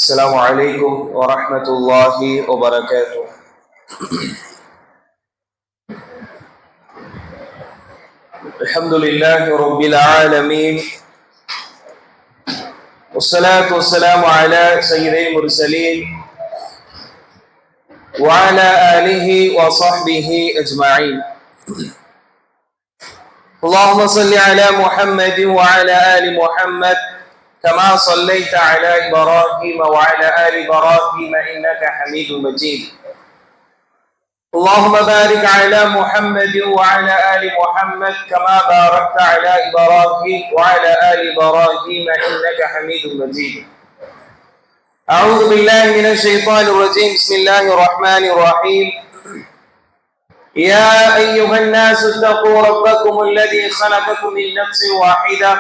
السلام عليكم ورحمة الله وبركاته. الحمد لله رب العالمين، والصلاة والسلام على سيد المرسلين وعلى آله وصحبه أجمعين. اللهم صل على محمد وعلى آل محمد كما صليت على إبراهيم وعلى آل إبراهيم إنك حميد مجيد. اللهم بارك على محمد وعلى آل محمد كما باركت على إبراهيم وعلى آل إبراهيم إنك حميد مجيد. أعوذ بالله من الشيطان الرجيم. بسم الله الرحمن الرحيم. يا أيها الناس اتقوا ربكم الذي خلقكم من نفس واحدة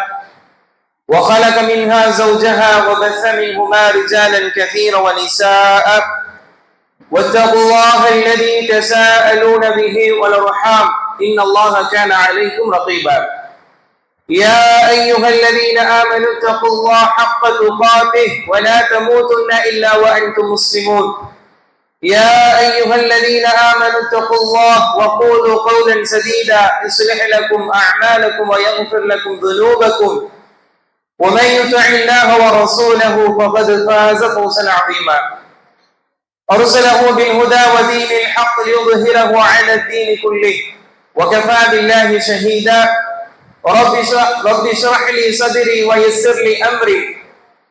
وخلق منها زوجها وبث منهما رجالا كثيرا ونساء واتقوا الله الذي تساءلون به والأرحام إن الله كان عليكم رقيبا. يا أيها الذين آمنوا اتقوا الله حق تقاته ولا تموتن إلا وأنتم مسلمون. يا أيها الذين آمنوا اتقوا الله وقولوا قولا سديدا يصلح لكم أعمالكم ويغفر لكم ذنوبكم ومن يطع الله ورسوله فقد فاز فوزا عظيما. أرسله بالهدى ودين الحق ليظهره على الدين كله وكفى بالله شهيدا. رب اشرح لي صدري ويسر لي أمري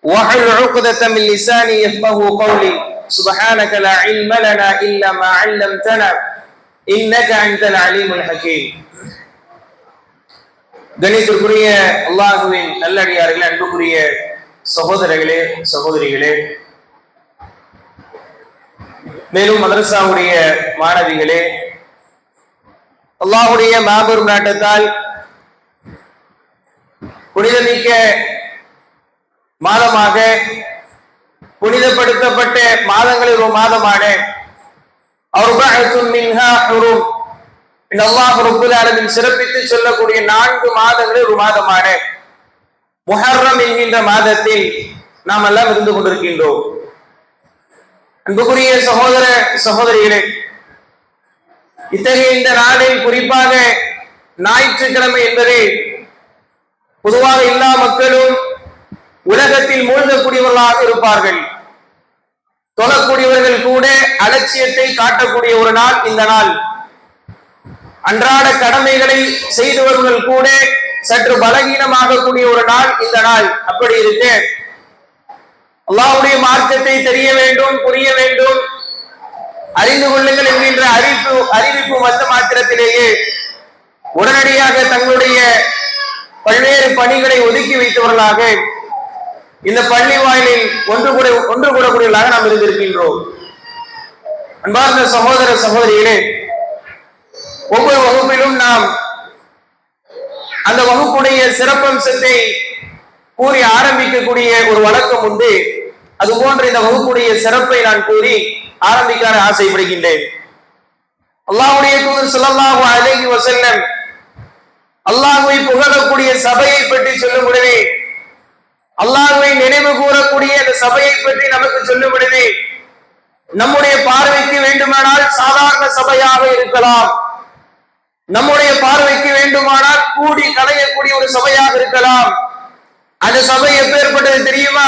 واحلل عقدة من لساني يفقهوا قولي. سبحانك لا علم لنا إلا ما علمتنا إنك أنت العليم الحكيم. கணித்திற்குரிய அல்லாஹுவின் நல்லடியார்களே, அன்புக்குரிய சகோதரர்களே சகோதரிகளே, மேலும் மதரசாவுடைய மாணவிகளே, அல்லாஹுடைய மாபெரும் நாட்டத்தால் புனிதமிக்க மாதமாக புனிதப்படுத்தப்பட்ட மாதங்களில் ஒரு மாதமான அல்லாஹ் ரப்புல் ஆலமீன் சிறப்பித்து சொல்லக்கூடிய 4 மாதங்களில் ஒரு மாதமான முஹர்ரம் என்கின்ற மாதத்தில் நாம் எல்லாம் இருந்து கொண்டிருக்கின்றோம். அன்புக்குரிய சகோதர சகோதரிகளே, இத்தகைய இந்த நாளில் குறிப்பாக ஞாயிற்றுக்கிழமை என்பது பொதுவாக எல்லா மக்களும் உலகத்தில் மூழ்கக்கூடியவர்களாக இருப்பார்கள். தொழக்கூடியவர்கள் கூட அலட்சியத்தை காட்டக்கூடிய ஒரு நாள் இந்த நாள். அன்றாட கடமைகளை செய்தவர்கள் கூட சற்று பலகீனமாகக்கூடிய ஒரு நாள் இந்த நாள். அப்படி இருக்க அல்லாஹ்வுடைய மார்க்கத்தை தெரிய வேண்டும், புரிய வேண்டும், அறிந்து கொள்ளுங்கள் என்கின்ற அறிவிப்பு வந்த மாத்திரத்திலேயே உடனடியாக தங்களுடைய பல்வேறு பணிகளை ஒதுக்கி வைத்தவர்களாக இந்த பள்ளி வாயிலில் ஒன்று கூடக்கூடியவர்களாக நாம் இருந்திருக்கின்றோம். அன்பார்ந்த சகோதர சகோதரிகளே, ஒவ்வொரு வகுப்பிலும் நாம் அந்த வகுப்புடைய சிறப்பம்சத்தை கூறி ஆரம்பிக்கக்கூடிய ஒரு வழக்கம் உண்டு. அது போன்ற இந்த வகுப்புடைய சிறப்பை நான் கூறி ஆரம்பிக்க ஆசைப்படுகின்றேன். அல்லாஹ்வுடைய தூதர் ஸல்லல்லாஹு அலைஹி வஸல்லம் அல்லாஹ்வை புகழக்கூடிய சபையை பற்றி சொல்லும் பொழுது, அல்லாஹ்வை நினைவு கூறக்கூடிய அந்த சபையை பற்றி நமக்கு சொல்லும் பொழுது, நம்முடைய பார்வைக்கு வேண்டுமானால் சாதாரண சபையாக இருக்கலாம், நம்முடைய பார்வைக்கு வேண்டுமானால் கூடி கலையக்கூடிய ஒரு சபையாக இருக்கலாம். அந்த சபை எப்பேற்பட்டது தெரியுமா?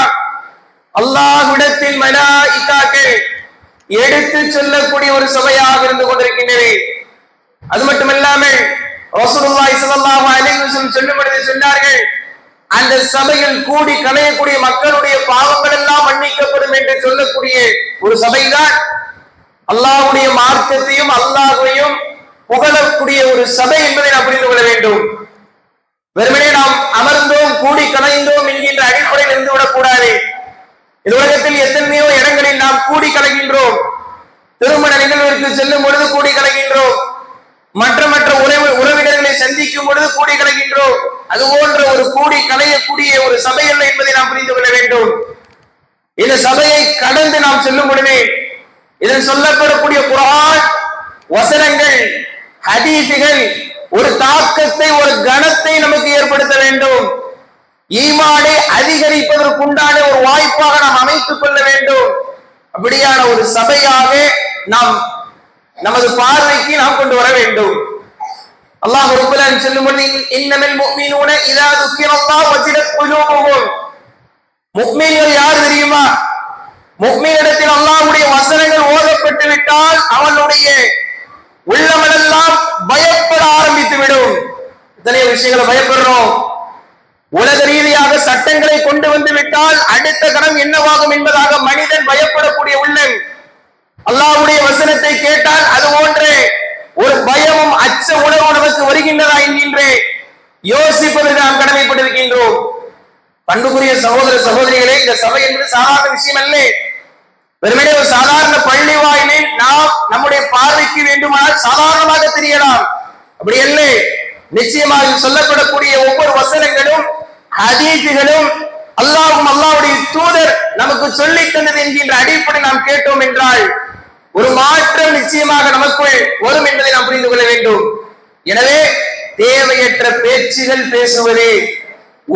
அல்லாஹ்விடத்தில் மலாயிக்காக்கள் எடுத்து சொல்லக்கூடிய ஒரு சபையாக இருந்து கொண்டிருக்கின்றது. அது மட்டுமல்லாமல் ரசூலுல்லாஹி ஸல்லல்லாஹு அலைஹி வஸல்லம் சொல்லும்படி சொன்னார்கள், அந்த சபையில் கூடி கலையக்கூடிய மக்களுடைய பாவங்கள் எல்லாம் மன்னிக்கப்படும் என்று சொல்லக்கூடிய ஒரு சபைதான் அல்லாஹ்வுடைய மார்க்கத்தையும் அல்லாஹ்வையும் புகழக்கூடிய ஒரு சபை என்பதை நாம் புரிந்து கொள்ள வேண்டும். வெறுமனே நாம் அமர்ந்தோம் கூடி கலைந்தோம் என்கின்ற அடிப்படையில் இருந்து விடக்கூடாது. இந்த உலகத்தில் எத்தனையோ இடங்களில் நாம் கூடி கலைகின்றோம். திருமண நிகழ்விற்கு செல்லும் பொழுது கூடி கலைகின்றோம், மற்ற உறவினர்களை சந்திக்கும் பொழுது கூடி கலைகின்றோம். அது போன்ற ஒரு கூடி கலையக்கூடிய ஒரு சபை அல்ல என்பதை நாம் புரிந்து கொள்ள வேண்டும். இந்த சபையை கடந்து நாம் செல்லும் பொழுது இதில் சொல்லப்படக்கூடிய குர்ஆன் வசனங்கள், ஹதீஸுகள் ஒரு தாக்கத்தை, ஒரு கணத்தை நமக்கு ஏற்படுத்த வேண்டும். ஈமானை அதிகரிப்பதற்குண்டான ஒரு வாய்ப்பாக நாம் அமைத்துக் கொள்ள வேண்டும். அப்படியான ஒரு சபையாக நாம் நமது பார்வைக்கு நாம் கொண்டு வர வேண்டும். அல்லாஹ் ரப்பல் ஆலமீன் சொல்லும்போது இன்னமல் முஃமினூன இதா ذுக்கிரல்லாஹு வஜிலத் குலூபுஹும், முஃமின்கள் யார் தெரியுமா? முஃமினிடத்தில் அல்லாஹ்வுடைய வசனங்கள் ஓதப்பட்டு விட்டால் அவனுடைய உள்ளமெல்லாம் பயப்பட ஆரம்பித்து விடும். இத்தனை விஷயங்களை பயப்படுறோம். உலக ரீதியாக சட்டங்களை கொண்டு வந்து விட்டால் அடுத்த கணம் என்னவாகும் என்பதாக மனிதன் பயப்படக்கூடிய உள்ளம். அல்லாஹ்வுடைய வசனத்தை கேட்டால் அது போன்றே ஒரு பயமும் அச்ச உணர்வு நமக்கு வருகின்றதா என்கின்ற யோசிப்பதற்கு நாம் கடமைப்பட்டிருக்கின்றோம். பண்புக்குரிய சகோதர சகோதரிகளே, இந்த சபை என்பது சாதாரண விஷயம் அல்ல. வெறுமனே ஒரு சாதாரண பள்ளி வாயிலில் நாம் நம்முடைய பார்வைக்கு வேண்டுமானால் சாதாரணமாக தெரியலாம். அப்படி அல்ல. நிச்சயமாக சொல்லப்படக்கூடிய ஒவ்வொரு வசனங்களும் ஹதீஸுகளும் அல்லாஹ்வும் அல்லாஹ்வுடைய தூதர் நமக்கு சொல்லி தந்தது என்கின்ற அடிப்படை நாம் கேட்டோம் என்றால் ஒரு மாற்றம் நிச்சயமாக நமக்குள் வரும் என்பதை நாம் புரிந்து கொள்ள வேண்டும். எனவே தேவையற்ற பேச்சுகள் பேசுவது,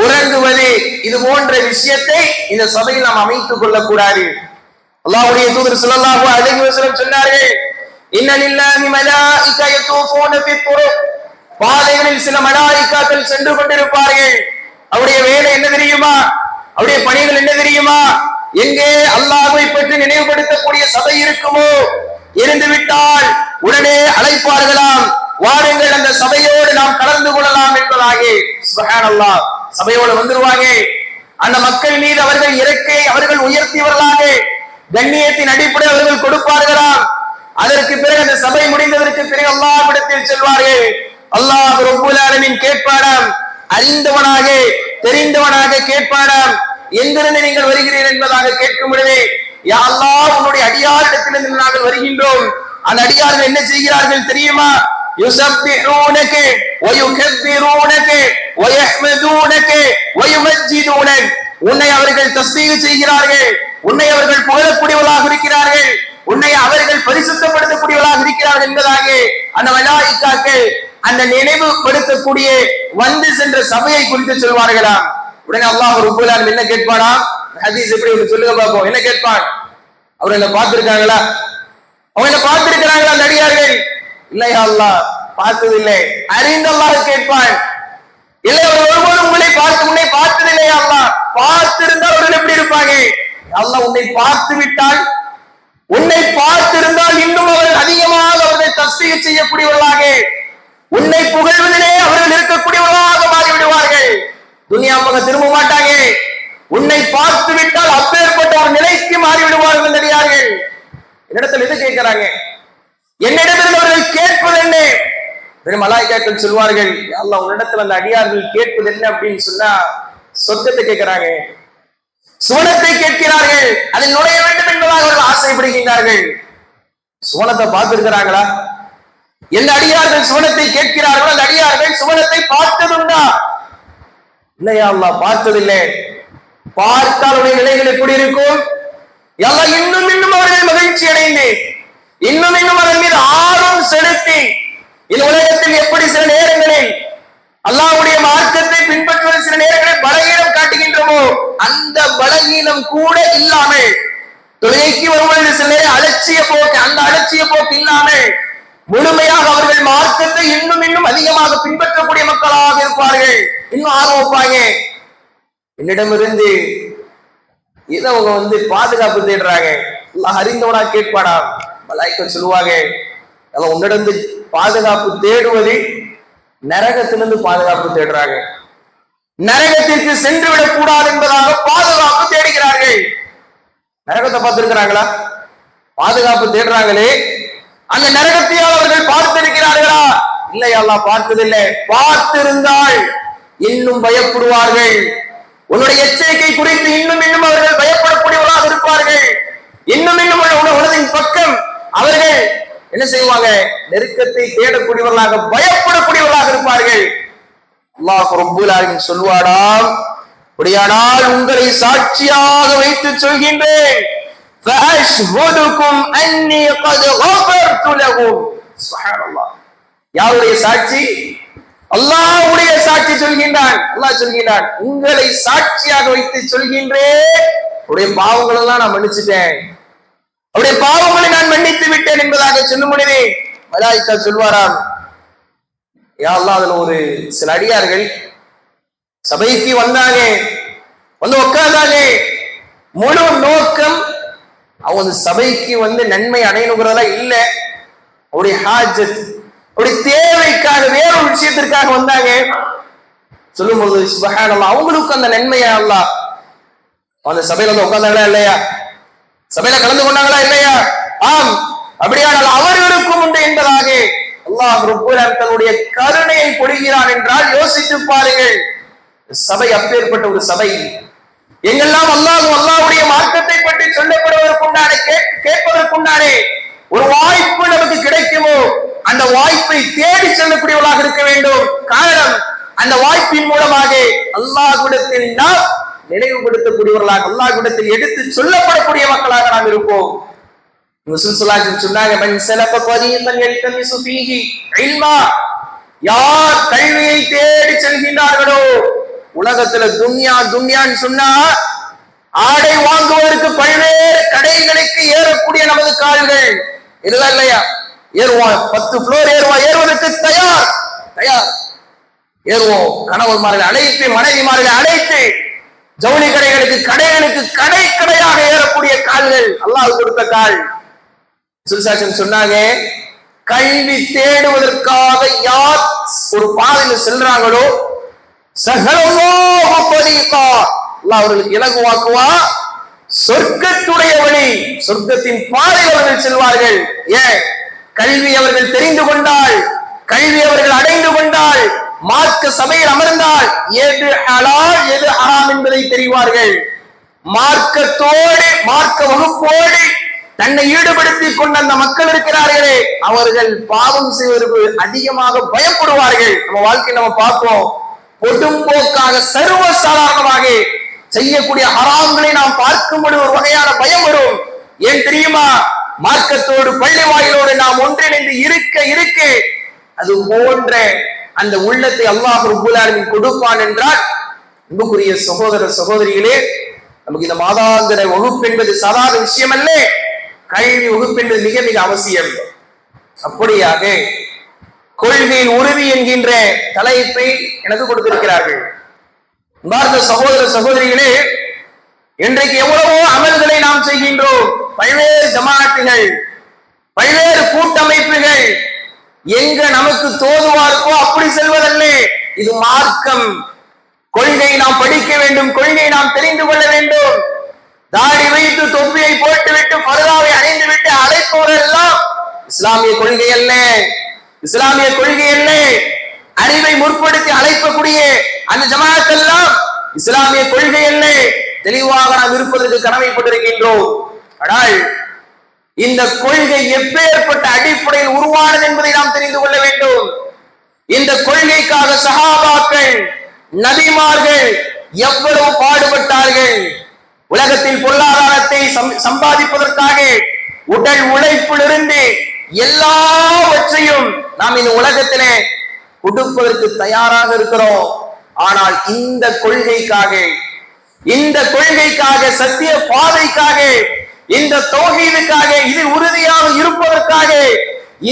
உறங்குவது, இது போன்ற விஷயத்தை இந்த சபையில் நாம் அமைத்துக் கொள்ளக்கூடாது. அல்லாஹ்வுடைய தூதர் ஸல்லல்லாஹு அலைஹி வஸல்லம் சொன்னார்கள், இன்ன லில்லாஹி மலாயிகா யதூஃபூன ஃபித் துருக், பாதைகளில் சில மலாயிகாக்கள் சென்று கொண்டிருப்பார்கள். அவருடைய வேலை என்ன தெரியுமா? அவருடைய பணிகள் என்ன தெரியுமா? எங்கே அல்லாஹ்வை பற்றி நினைவுபடுத்தக்கூடிய சபை இருக்குமோ, இருந்துவிட்டால் உடனே அழைப்பார்களாம், வாருங்கள் அந்த சபையோடு நாம் கலந்து கொள்ளலாம் என்பதாக. சுப்ஹானல்லாஹ், சபையோடு வந்துருவாங்க. அந்த மக்கள் மீது அவர்கள் இறக்கை அவர்கள் உயர்த்தியவர்களாக கண்ணியத்தின் அடிப்படை அவர்கள் கொடுப்பார்களாம். அதற்கு பிறகு அந்த சபை முடிந்ததற்கு பிறகு அல்லாஹ்விடத்தில் செல்வார்கள். அல்லாஹ் ரப்பல் ஆலமீன் கேட்பாராம், அறிந்தவனாக தெரிந்தவனாக கேட்பாராம், எங்கிருந்து நீங்கள் வருகிறீர்கள் என்பதாக கேட்கும் பொழுது, யா அல்லாஹ், உன்னுடைய அடியாரிடத்திலிருந்து நாங்கள் வருகின்றோம். அந்த அடியார்கள் என்ன செய்கிறார்கள் தெரியுமா? யுஸப்பிஹூனக வ யுகப்பிரூனக வ யஹ்மதூனக வ யுமஜ்ஜிதூனக, உன்னை அவர்கள் தஸ்பீஹ் செய்கிறார்கள், உன்னை அவர்கள் புகழக்கூடியவர்களாக இருக்கிறார்கள், உன்னை அவர்கள் பரிசுத்தப்படுத்தக்கூடியவர்களாக இருக்கிறார்கள் என்பதாக அந்த மலாயிகாக்கள் அந்த நினைவுபடுத்தக்கூடிய வந்து சென்ற சபையை குறித்து சொல்வார்களாம். உடனே அல்லாஹ் ரப்பல் ஆலமீன் என்ன கேட்பானா? ஹதீஸ் எப்படி சொல்லுங்க பாப்போம். என்ன கேட்பான்? அவர் என்ன பார்த்திருக்காங்களா? அவங்க என்ன பார்த்திருக்கிறாங்களா அந்த அடியார்கள்? இல்லையா அல்லாஹ், பார்த்தது இல்லை. அறிந்த அல்லாஹ் கேட்பான், இல்லை அவர் ஒருபோதும் உன்னை பார்த்ததில்லையா அல்லாஹ்? பார்த்திருந்தால் அவர்கள் எப்படி இருப்பாங்க? அல்லாஹ் உன்னை பார்த்து விட்டால், உன்னை பார்த்திருந்தால் இன்னும் அவர்கள் அதிகமாக அவர்களை தஸ்பீஹ் செய்யக்கூடியவர்களாக, உன்னை புகழ்வதிலே அவர்கள் இருக்கக்கூடியவர்களாக மாறிவிடுவார்கள். துனியா பக்கம் திரும்ப மாட்டாங்க. உன்னை பார்த்து விட்டால் அப்பேற்பட்ட ஒரு நிலைக்கு மாறிவிடுவார்கள் நடிகார்கள். என்னிடத்தில் எது கேட்கிறாங்க? என்னிடத்தில் அவர்கள் கேட்பது என்ன? மலாயிகாக்கள் சொல்வார்கள், அல்லாஹ் உன்னிடத்தில் அந்த அடியார்கள் கேட்பது என்ன அப்படின்னு சொன்னா சொர்க்கத்தை கேட்கிறாங்க, சுவனத்தை கேட்கிறார்கள், அதில் நுழைய வேண்டும் என்பதாக அவர்கள் ஆசைப்படுகின்றார்கள். சுவனத்தை பார்த்திருக்கிறாங்களா? எந்த அடியார்கள் சுவனத்தை கேட்கிறார்கள் அந்த அடியார்கள் சுவனத்தை பார்த்ததுண்டா? இல்லையா அல்லாஹ், பார்த்ததில்லை. பார்த்தால் உடைய நிலைகள் எப்படி இருக்கும்? அல்லாஹ் இன்னும் இன்னும் அவர்கள் மகிழ்ச்சி அடைந்து இன்னும் இன்னும் அதன் மீது ஆர்வம் செலுத்தி, இந்த உலகத்தில் எப்படி சில நேரங்களில் அல்லாஹ்வுடைய மார்க்கத்தை பின்பற்றுவது சில நேரங்களில் பலகீனம் காட்டுகின்றமோ, அந்த பலகீனம் கூட இல்லாமல் தொழுகைக்கு வருவது சில நேரம் அலட்சிய போக்கு, அந்த அலட்சிய போக்கு இல்லாமல் முழுமையாக அவர்கள் மார்க்கத்தை இன்னும் இன்னும் அதிகமாக பின்பற்றக்கூடிய மக்களாக இருப்பார்கள். இன்னும் ஆர்வம் வைப்பாங்க. என்னிடமிருந்து இதை அவங்க பாதுகாப்பு தேடுறாங்க. அல்லாஹ் அறிந்தவனா கேட்பாடா? மலாயிகா சொல்லுவாங்க, உன்னிடம் பாதுகாப்பு தேடுவது நரகத்திலிருந்து பாதுகாப்பு தேடுறாங்க, நரகத்திற்கு சென்று விடக் கூடாது என்பதாக பாதுகாப்பு தேடுகிறார்கள். நரகத்தை பார்த்திருக்கிறாங்களா? பாதுகாப்பு தேடுறாங்களே, அந்த நரகத்தையால் அவர்கள் பார்த்திருக்கிறார்களா? இல்லை, அல்லாஹ் பார்த்ததில்லை. பார்த்திருந்தால் இன்னும் பயப்படுவார்கள். உன்னுடைய எச்சரிக்கை குறித்து இன்னும் இன்னும் அவர்கள் பயப்படக்கூடியவர்களாக இருப்பார்கள். இன்னும் இன்னும் உனதின் பக்கம் அவர்கள் என்ன செய்வாங்க? நெருக்கத்தை தேடக்கூடியவர்களாக, பயப்படக்கூடியவர்களாக இருப்பார்கள். அல்லாஹ் ரப்பல் ஆலமீன் சொல்வாடாம், அப்படியானால் உங்களை சாட்சியாக வைத்து சொல்கின்றேன், ஃபஅஷ்ஹதுகும் அன்னி قد غفرت لهم. சுப்ஹானல்லாஹ், யாருடைய சாட்சி? அல்லாஹ்வுடைய சாட்சி சொல்கின்றான். அல்லாஹ் சொல்கின்றான், உங்களை சாட்சியாக வைத்து சொல்கின்றேன், உடைய பாவங்கள் எல்லாம் நான் மன்னிச்சுட்டேன், அவருடைய பாவங்களை நான் மன்னித்து விட்டேன் என்பதாக சொல்லும் பொழுதே மலாயிக்கா சொல்வாராம், யா அல்லாஹ், அதுல ஒரு சில அடியார்கள் சபைக்கு வந்தாங்க, வந்து உட்கார்ந்தாங்க, முழு நோக்கம் அவங்க சபைக்கு வந்து நன்மை அடையணுங்கிறதெல்லாம் இல்ல, அவருடைய ஹாஜத், அவருடைய தேவைக்காக வேறொரு விஷயத்திற்காக வந்தாங்க. சொல்லும்போது சுப்ஹானல்லாஹ், அவங்களுக்கு அந்த நன்மையா அல்லாஹ் அந்த சபையில வந்து உட்கார்ந்தாங்களா இல்லையா, சபையில கலந்து கொண்டாங்களா இல்லையா, ஆம், அப்படியானால் அவர்களுக்கும் உண்டு என்பதாக அல்லாஹ் ரப்பல் ஆலமீன் தன்னுடைய கருணையை பொழிகிறான் என்றால் யோசித்து பாருங்கள். சபை அப்பேற்பட்ட ஒரு சபை, எங்கெல்லாம் அல்லாஹ்வுடைய மார்க்கத்தை பற்றி சொல்லப்படுவதற்குண்டான கேட்பதற்குண்டானே ஒரு வாய்ப்பு நமக்கு கிடைக்குமோ அந்த வாய்ப்பை தேடி செல்லக்கூடியவர்களாக இருக்க வேண்டும். காரணம், அந்த வாய்ப்பின் மூலமாக அல்லாஹ்விடத்தில் நாம் நினைவுபடுத்தக்கூடியவர்களாக, அல்லாஹ்விடத்தில் எடுத்து சொல்லப்படக்கூடிய மக்களாக நாம் இருப்போம். சொன்னாங்க, யார் கல்வியை தேடி செல்கின்றார்களோ, உலகத்துல துன்யான்னு சொன்னா ஆடை வாங்குவதற்கு பல்வேறு கடைகளுக்கு ஏறக்கூடிய நமது கால்கள் இதுதான் இல்லையா, ஏறுவோம், 10 ஃப்ளோர் ஏறுவதற்கு தயார் ஏறுவோம். கணவன்மார்களை அழைத்து, மனைவிமார்களை அழைத்து ஜவுளி கடைகளுக்கு கடையாக ஏறக்கூடிய கால்கள் அல்லாஹ் கொடுத்த கால். சொன்னாங்க, கல்வி தேடுவதற்காக யார் ஒரு பாதையில் செல்றாங்களோ அவர்களுக்கு இலகுவாக்குவா, சொர்க்கத்துடைய வழி, சொர்க்கத்தின் பாதையில் அவர்கள் செல்வார்கள். ஏன்? கல்வி அவர்கள் தெரிந்து கொண்டால், கல்வி அவர்கள் அடைந்து கொண்டால், மார்க்க சபையில் அமர்ந்தால் எது ஹலால் எது ஹராம் என்பதை தெரிவார்கள். மார்க்கத்தோடு, மார்க்க வகுப்போடு தன்னை ஈடுபடுத்திக் கொண்ட அந்த மக்கள் இருக்கிறார்களே, அவர்கள் பாவம் செய்வதற்கு அதிகமாக பயப்படுவார்கள். நம்ம வாழ்க்கை நம்ம பார்ப்போம், பொதும்போக்காக சர்வசாதாரணமாக செய்யக்கூடிய ஹராம்களை நாம் பார்க்கும்போது ஒரு வகையான பயம் வரும். ஏன் தெரியுமா? மார்க்கத்தோடு, பள்ளி வாயிலோடு நாம் ஒன்றிணைந்து இருக்க அது போன்ற அந்த உள்ளத்தை அல்லாஹ் ரப்பல் ஆலமீன் கொடுப்பான் என்றால், அன்புக்குரிய சகோதர சகோதரிகளே, நமக்கு இந்த மாதாந்திர வகுப்பு என்பது சாதாரண விஷயம் அல்ல, கல்வி வகுப்பு என்பது மிக மிக அவசியம். அப்படியாக கொள்கையின் உறுதி என்கின்ற தலைப்பை எனக்கு கொடுத்திருக்கிறார்கள். பார்த்த சகோதர சகோதரிகளே, இன்றைக்கு எவ்வளவோ அமல்களை நாம் செய்கின்றோம். பல்வேறு ஜமாஅத்துகள், பல்வேறு கூட்டமைப்புகள், எங்க நமக்கு தோதுவா இருக்கோ அப்படி செல்வதல்ல. இது மார்க்கம். கொள்கை நாம் படிக்க வேண்டும், கொள்கையை நாம் தெரிந்து கொள்ள வேண்டும். தாடி வைத்து தொப்பியை போட்டுவிட்டு பர்தாவை அணிந்து விட்டு அழைப்பவர்கள் எல்லாம் இஸ்லாமிய கொள்கை அல்ல, இஸ்லாமிய கொள்கை அல்ல. அறிவை முற்படுத்தி அழைக்கக்கூடிய அந்த ஜமாஅத் எல்லாம் இஸ்லாமிய கொள்கை அல்ல. தெளிவாக நாம் இருப்பதற்கு கடமைப்பட்டிருக்கின்றோம். ஆனால் இந்த கொள்கை எப்பேற்பட்ட அடிப்படையில் உருவானது என்பதை நாம் தெரிந்து கொள்ள வேண்டும். இந்த கொள்கைக்காக சஹாபாக்கள், நபிமார்கள் எவ்வளவு பாடுபட்டார்கள். உலகத்தில் பொருளாதாரத்தை சம்பாதிப்பதற்காக உடல் உழைப்பிலிருந்து எல்லாவற்றையும் நாம் இந்த உலகத்திலே கொடுப்பதற்கு தயாராக இருக்கிறோம். ஆனால் இந்த கொள்கைக்காக, சத்திய பாதைக்காக, இந்த தௌஹீதுக்காக, இதில் உறுதியாக இருப்பதற்காக,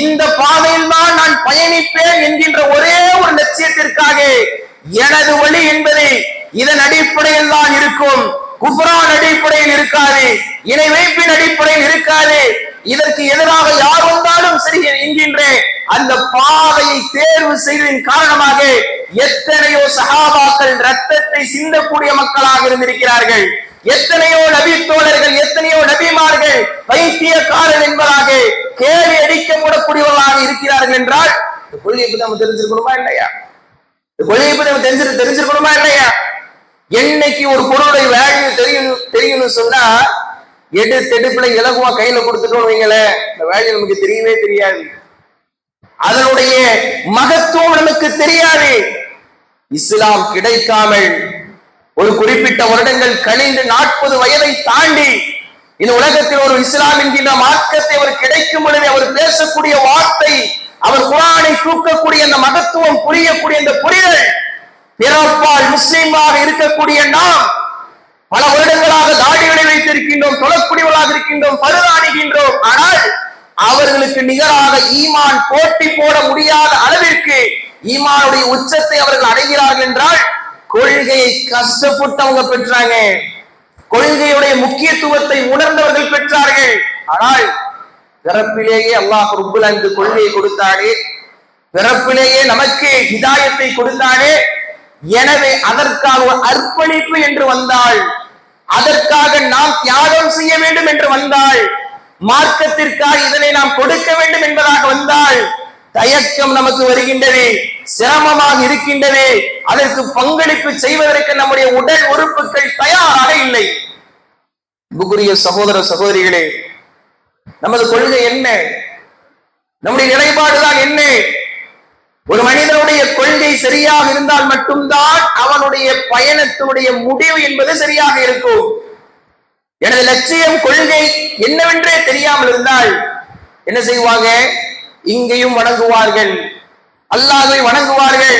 இந்த பாதையில் தான் நான் பயணிப்பேன் என்கின்ற ஒரே ஒரு லட்சியத்திற்காக எனது வழி என்பது இதன் அடிப்படையில் தான் இருக்கும். குஃப்ரான் அடிப்படையில் இருக்காது, இணை வைப்பின் அடிப்படையில் இருக்காது. இதற்கு எதிராக யார் வந்தாலும் சரி என்கின்ற அந்த பாதையை தேர்வு செய்வதன் காரணமாக எத்தனையோ சஹாபாக்கள் ரத்தத்தை சிந்தக்கூடிய மக்களாக இருந்திருக்கிறார்கள். எத்தனையோ நபி தோழர்கள், எத்தனையோ நபிமார்கள் வைத்தியக்காரர் என்பதாக கேள்வி அடிக்கப்படக்கூடியவர்களாக இருக்கிறார்கள் என்றால் இந்த கொள்கையை பற்றி நம்ம தெரிஞ்சிருக்கணுமா இல்லையா? இந்த கொள்கையை பற்றி நம்ம தெரிஞ்சிருக்கணுமா இல்லையா? என்னைக்கு ஒரு பொருளுடைய வேல்யூ தெரியும்னு சொன்னா எடுப்புல இலகுவா கையில கொடுத்துட்டோம் வைங்களேன், இந்த வேல்யூ நமக்கு தெரியவே தெரியாது, அதனுடைய மகத்துவம் நமக்கு தெரியாது. இஸ்லாம் கிடைக்காமல் ஒரு குறிப்பிட்ட வருடங்கள் கழிந்து 40 வயதை தாண்டி இந்த உலகத்தில் ஒரு இஸ்லாம் என்கின்ற மார்க்கத்தை அவர் கிடைக்கும் பொழுது அவர் பேசக்கூடிய வார்த்தை, அவர் குர்ஆனை தூக்கக்கூடிய அந்த மகத்துவம், புரியக்கூடிய அந்த புரிதல், பிறப்பால் முஸ்லீமாக இருக்கக்கூடிய நாம் பல வருடங்களாக தாடிகளை இருக்கின்றோம், தொழக்கூடியவர்களாக இருக்கின்றோம், பருதா அணிகின்றோம். ஆனால் அவர்களுக்கு நிகராக ஈமான் போட்டி போட முடியாத அளவிற்கு ஈமானுடைய உச்சத்தை அவர்கள் அடைகிறார்கள் என்றால் கொள்கையை கஷ்டப்பட்டு அவங்க பெற்றாங்க, கொள்கையுடைய முக்கியத்துவத்தை உணர்ந்தவர்கள் பெற்றார்கள். ஆனால் பிறப்பிலேயே அல்லாஹ் ரப்புல் ஆலமீன் கொள்கையை கொடுத்தானே, பிறப்பிலேயே நமக்கு ஹிதாயத்தை கொடுத்தானே, எனவே அதற்காக ஒரு அர்ப்பணிப்பு என்று வந்தால், அதற்காக நாம் தியாகம் செய்ய வேண்டும் என்று வந்தால், மார்க்கத்திற்காக இதனை நாம் கொடுக்க வேண்டும் என்பதாக வந்தால் தயக்கம் நமக்கு வருகின்றது, சிரமமாக இருக்கின்றது. அதற்கு பங்களிப்பு செய்வதற்கு நம்முடைய உடல் உறுப்புகள் தயாராக இல்லை. அன்புக்குரிய சகோதர சகோதரிகளே, நமது கொள்கை என்ன? நம்முடைய நிலைப்பாடுதான் என்ன? ஒரு மனிதனுடைய கொள்கை சரியாக இருந்தால் மட்டும்தான் அவனுடைய பயணத்தினுடைய முடிவு என்பது சரியாக இருக்கும். எனது லட்சியம் கொள்கை என்னவென்றே தெரியாமல் இருந்தால் என்ன செய்வாங்க? இங்கேயும் வணங்குவார்கள், அல்லாஹ்வை வணங்குவார்கள்,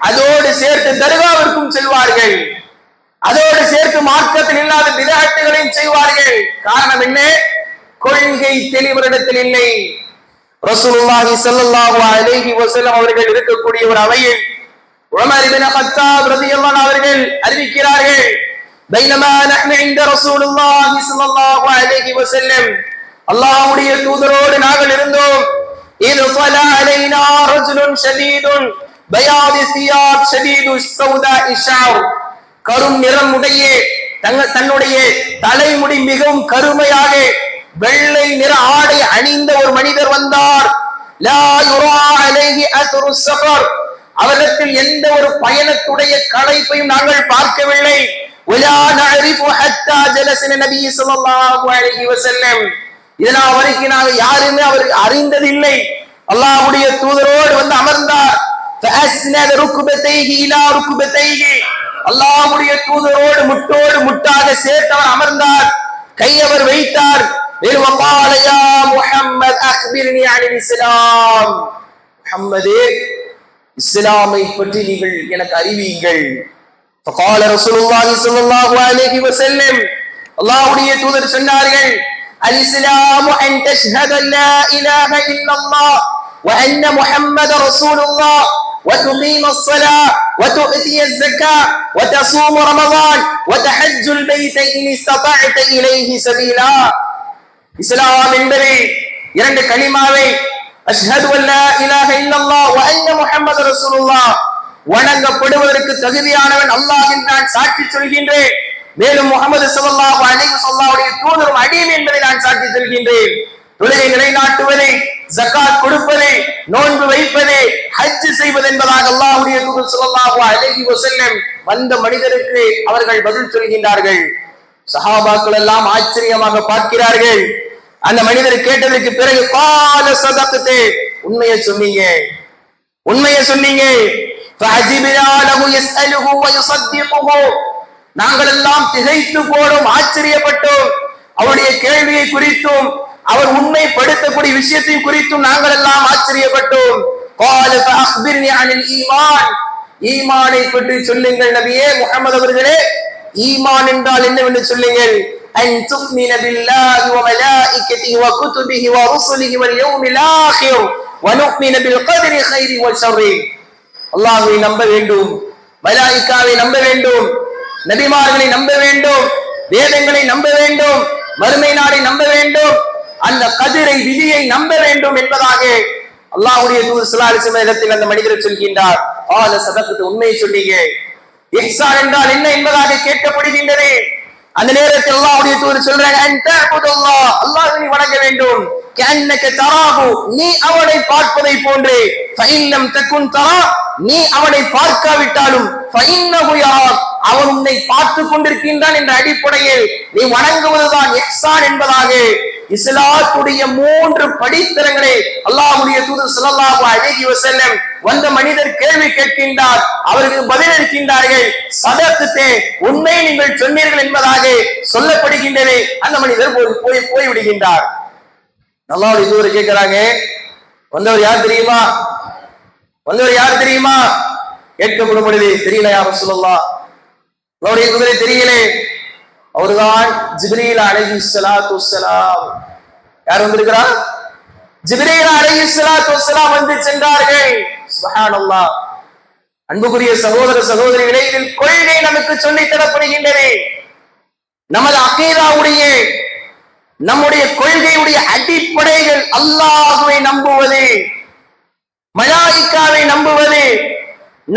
அதோடு சேர்த்து தர்காவிற்கும் செல்வார்கள், அதோடு சேர்த்து மார்க்கத்தில் இல்லாத பிதஅத்துகளையும் செய்வார்கள். காரணம் என்ன? கொள்கை தெளிவரிடத்தில் இல்லை. ரசூலுல்லாஹி ஸல்லல்லாஹு அலைஹி வஸல்லம் அவர்கள் இருக்கக்கூடிய ஒரு அவையில் உமர் இப்னு கத்தாப் ரலியல்லாஹு அவர்கள் அறிவிக்கிறார்கள், பைனமா நஹ்னு இன்த ரசூலுல்லாஹி ஸல்லல்லாஹு அலைஹி வஸல்லம், அல்லாஹ்வுடைய தூதரோடு நாங்கள் இருந்தோம். இது தலா அலைனா ரஜுலுன் ஷதீதுன் பயாதி சியாப் ஷதீது ஸௌதாஇ ஷஅர், கரும் நிறமுடைய தன்னுடைய தலைமுடி மிகவும் கருமையாக வெள்ளை நிற ஆடை அணிந்த ஒரு மனிதர் வந்தார். லா யுரா அலைஹி அத்ரு ஸஃபர், அவரிடத்தில் எந்த ஒரு பயணத்துடைய களைப்பையும் நாங்கள் பார்க்கவில்லை. வலா நஅரிஃபு ஹத்தா ஜலஸன நபி ஸல்லல்லாஹு அலைஹி வஸல்லம், இதனால் வரைக்கும் நாங்கள் யாருமே அவர் அறிந்ததில்லை. அல்லாஹ்வுடைய தூதரோடு வந்து அமர்ந்தார். ஃபஅஸ்னத ருக்பதைஹி இலா ருக்பதைஹி, அல்லாஹ்வுடைய தூதரோடு முட்டோடு முட்டாக சேர்த்து அவர் அமர்ந்தார். கை அவர் வைத்தார். وقال يا محمد اخبرني عن الاسلام, முஹம்மதே இஸ்லாமை பற்றி நீங்கள் எனக்கு அறிவியுங்கள். فقال رسول الله صلى الله عليه وسلم, அல்லாஹ்வுடைய தூதர் சொன்னார்கள், الاسلام ان تشهد لا اله الا الله وان محمد رسول الله وتقيم الصلاة وتؤتي الزكاة وتصوم رمضان وتحج البيت إن استطعت إليه سبيلا. இஸ்லாம் என்பது இரண்டு கலிமாவை அஷ்ஹது அல்லா இலாஹ இல்லல்லாஹ் வ அன்ன முஹம்மது ரசூலுல்லாஹ், வணங்கப்படுவதற்கு தகுதியானவன் அல்லாஹ் என்று நான் சாட்சி சொல்கின்றேன், மேலும் முஹம்மது ஸல்லல்லாஹு அலைஹி வஸல்லம் தூதரும் அடிமை என்பதை நான் சாட்சி சொல்கின்றேன். தொழுகை நிலைநாட்டுவதை, ஜகாத் கொடுப்பதை, நோன்பு வைப்பதை, ஹஜ் செய்வது என்பதாக அல்லாஹ்வுடைய தூதர் ஸல்லல்லாஹு அலைஹி வஸல்லம் வந்த மனிதருக்கு அவர்கள் பதில் சொல்கின்றார்கள். சஹாபாக்கள் எல்லாம் ஆச்சரியமாக பார்க்கிறார்கள். அந்த மனிதர் கேட்டதற்கு பிறகு கால சதக்தே, உண்மையை சொன்னீங்க, உண்மையை சொன்னீங்க. ஃபஅஜிப்னா லஹு யஸ்அலுஹு வ யுஸத்திகுஹு, நாங்கள் எல்லாம் திகைத்து போனோம், ஆச்சரியப்பட்டோம். அவருடைய கேள்வியை குறித்தும் அவர் உண்மைப்படுத்தக்கூடிய விஷயத்தை குறித்தும் நாங்கள் எல்லாம் ஆச்சரியப்பட்டோம். கால ஃபஅக்பிர்னி அனில் ஈமான், ஈமானை பற்றி சொல்லுங்கள் நபியே முஹம்மது அவர்களே, ஈமான் என்றால் என்னவென்று சொல்லுங்கள். அன் துக்மின பில்லாஹி வ மலாயிகதிஹி வ குதுபிஹி வ ருசுலிஹி வல் யௌமில் ஆகிர் வ நுக்மின பில் கத்ரி கைரி வ ஷர்ரி, அல்லாஹ்வை நம்ப வேண்டும், மலாயிகாவை நம்ப வேண்டும், நபிமார்களை நம்ப வேண்டும், வேதங்களை நம்ப வேண்டும், மறுமை நாளை நம்ப வேண்டும், அந்த கதிரை விதியை நம்ப வேண்டும் என்பதாக அல்லாஹ்வுடைய தூதர் ஸல்லல்லாஹு அலைஹி வஸல்லம் இடத்தில் அந்த மனிதர் சொல்கின்றார். ஆல சதகத்து, உண்மையை சொன்னீங்க. இஹ்சான் என்றால் என்ன என்பதாக கேட்கப்படுகின்றது. அந்த நேரத்தில் அல்லாஹ்வுடைய தூதர் சொல்றாங்க, அன்த அபுதுல்லாஹ், அல்லாஹ்வை நீ வணங்க வேண்டும், கஅன்னக தராஹு, நீ அவனை பார்ப்பதை போன்றே, ஃபஇன் லம் தகுன் தரா, நீ அவனை பார்க்காவிட்டாலும் ஃபஇன்னஹு யராக், அவன் உன்னை பார்த்துக் கொண்டிருக்கின்றான் என்ற அடிப்படையில் நீ வணங்குவதுதான் இஹ்சான் என்பதாக இஸ்லாத்துடைய 3 படித்தரங்களை அல்லாஹ்வுடைய தூதர் ஸல்லல்லாஹு அலைஹி வஸல்லம் வந்த மனிதர் கேள்வி கேட்கின்றார். அவருக்கு பதிலளிக்கின்றார்கள். சதகத்தே, உண்மை நீங்கள் சொன்னீர்கள் என்பதாக சொல்லப்படுகின்றன. அந்த மனிதர் போய் விடுகின்றார். அல்லாஹ்வுடைய தூதர் கேட்கிறாங்க, வந்தவர் யார் தெரியுமா? வந்தவர் யார் தெரியுமா? கேட்கப்படும் பொழுது தெரியல யா ரசூலுல்லாஹ், அல்லாஹ்வுடைய தூதரே தெரியலே. அவர்தான் ஜிப்ரீல் அலைஹிஸ்ஸலாத்து வஸ்ஸலாம். யார் வந்திருக்கிறா? ஜிப்ரீல் அலைஹிஸ்ஸலாத்து வஸ்ஸலாம் வந்து சென்றார்கள். சுப்ஹானல்லாஹ். அன்புக்குரிய சகோதர சகோதரிகளே, இதில் கொள்கை நமக்கு சொல்லித் தரப்படுகின்றது. நமது அகீதாவுடைய நம்முடைய கொள்கையுடைய அடிப்படைகள் அல்லாஹ்வை நம்புவது, மலாயிக்காவை நம்புவது,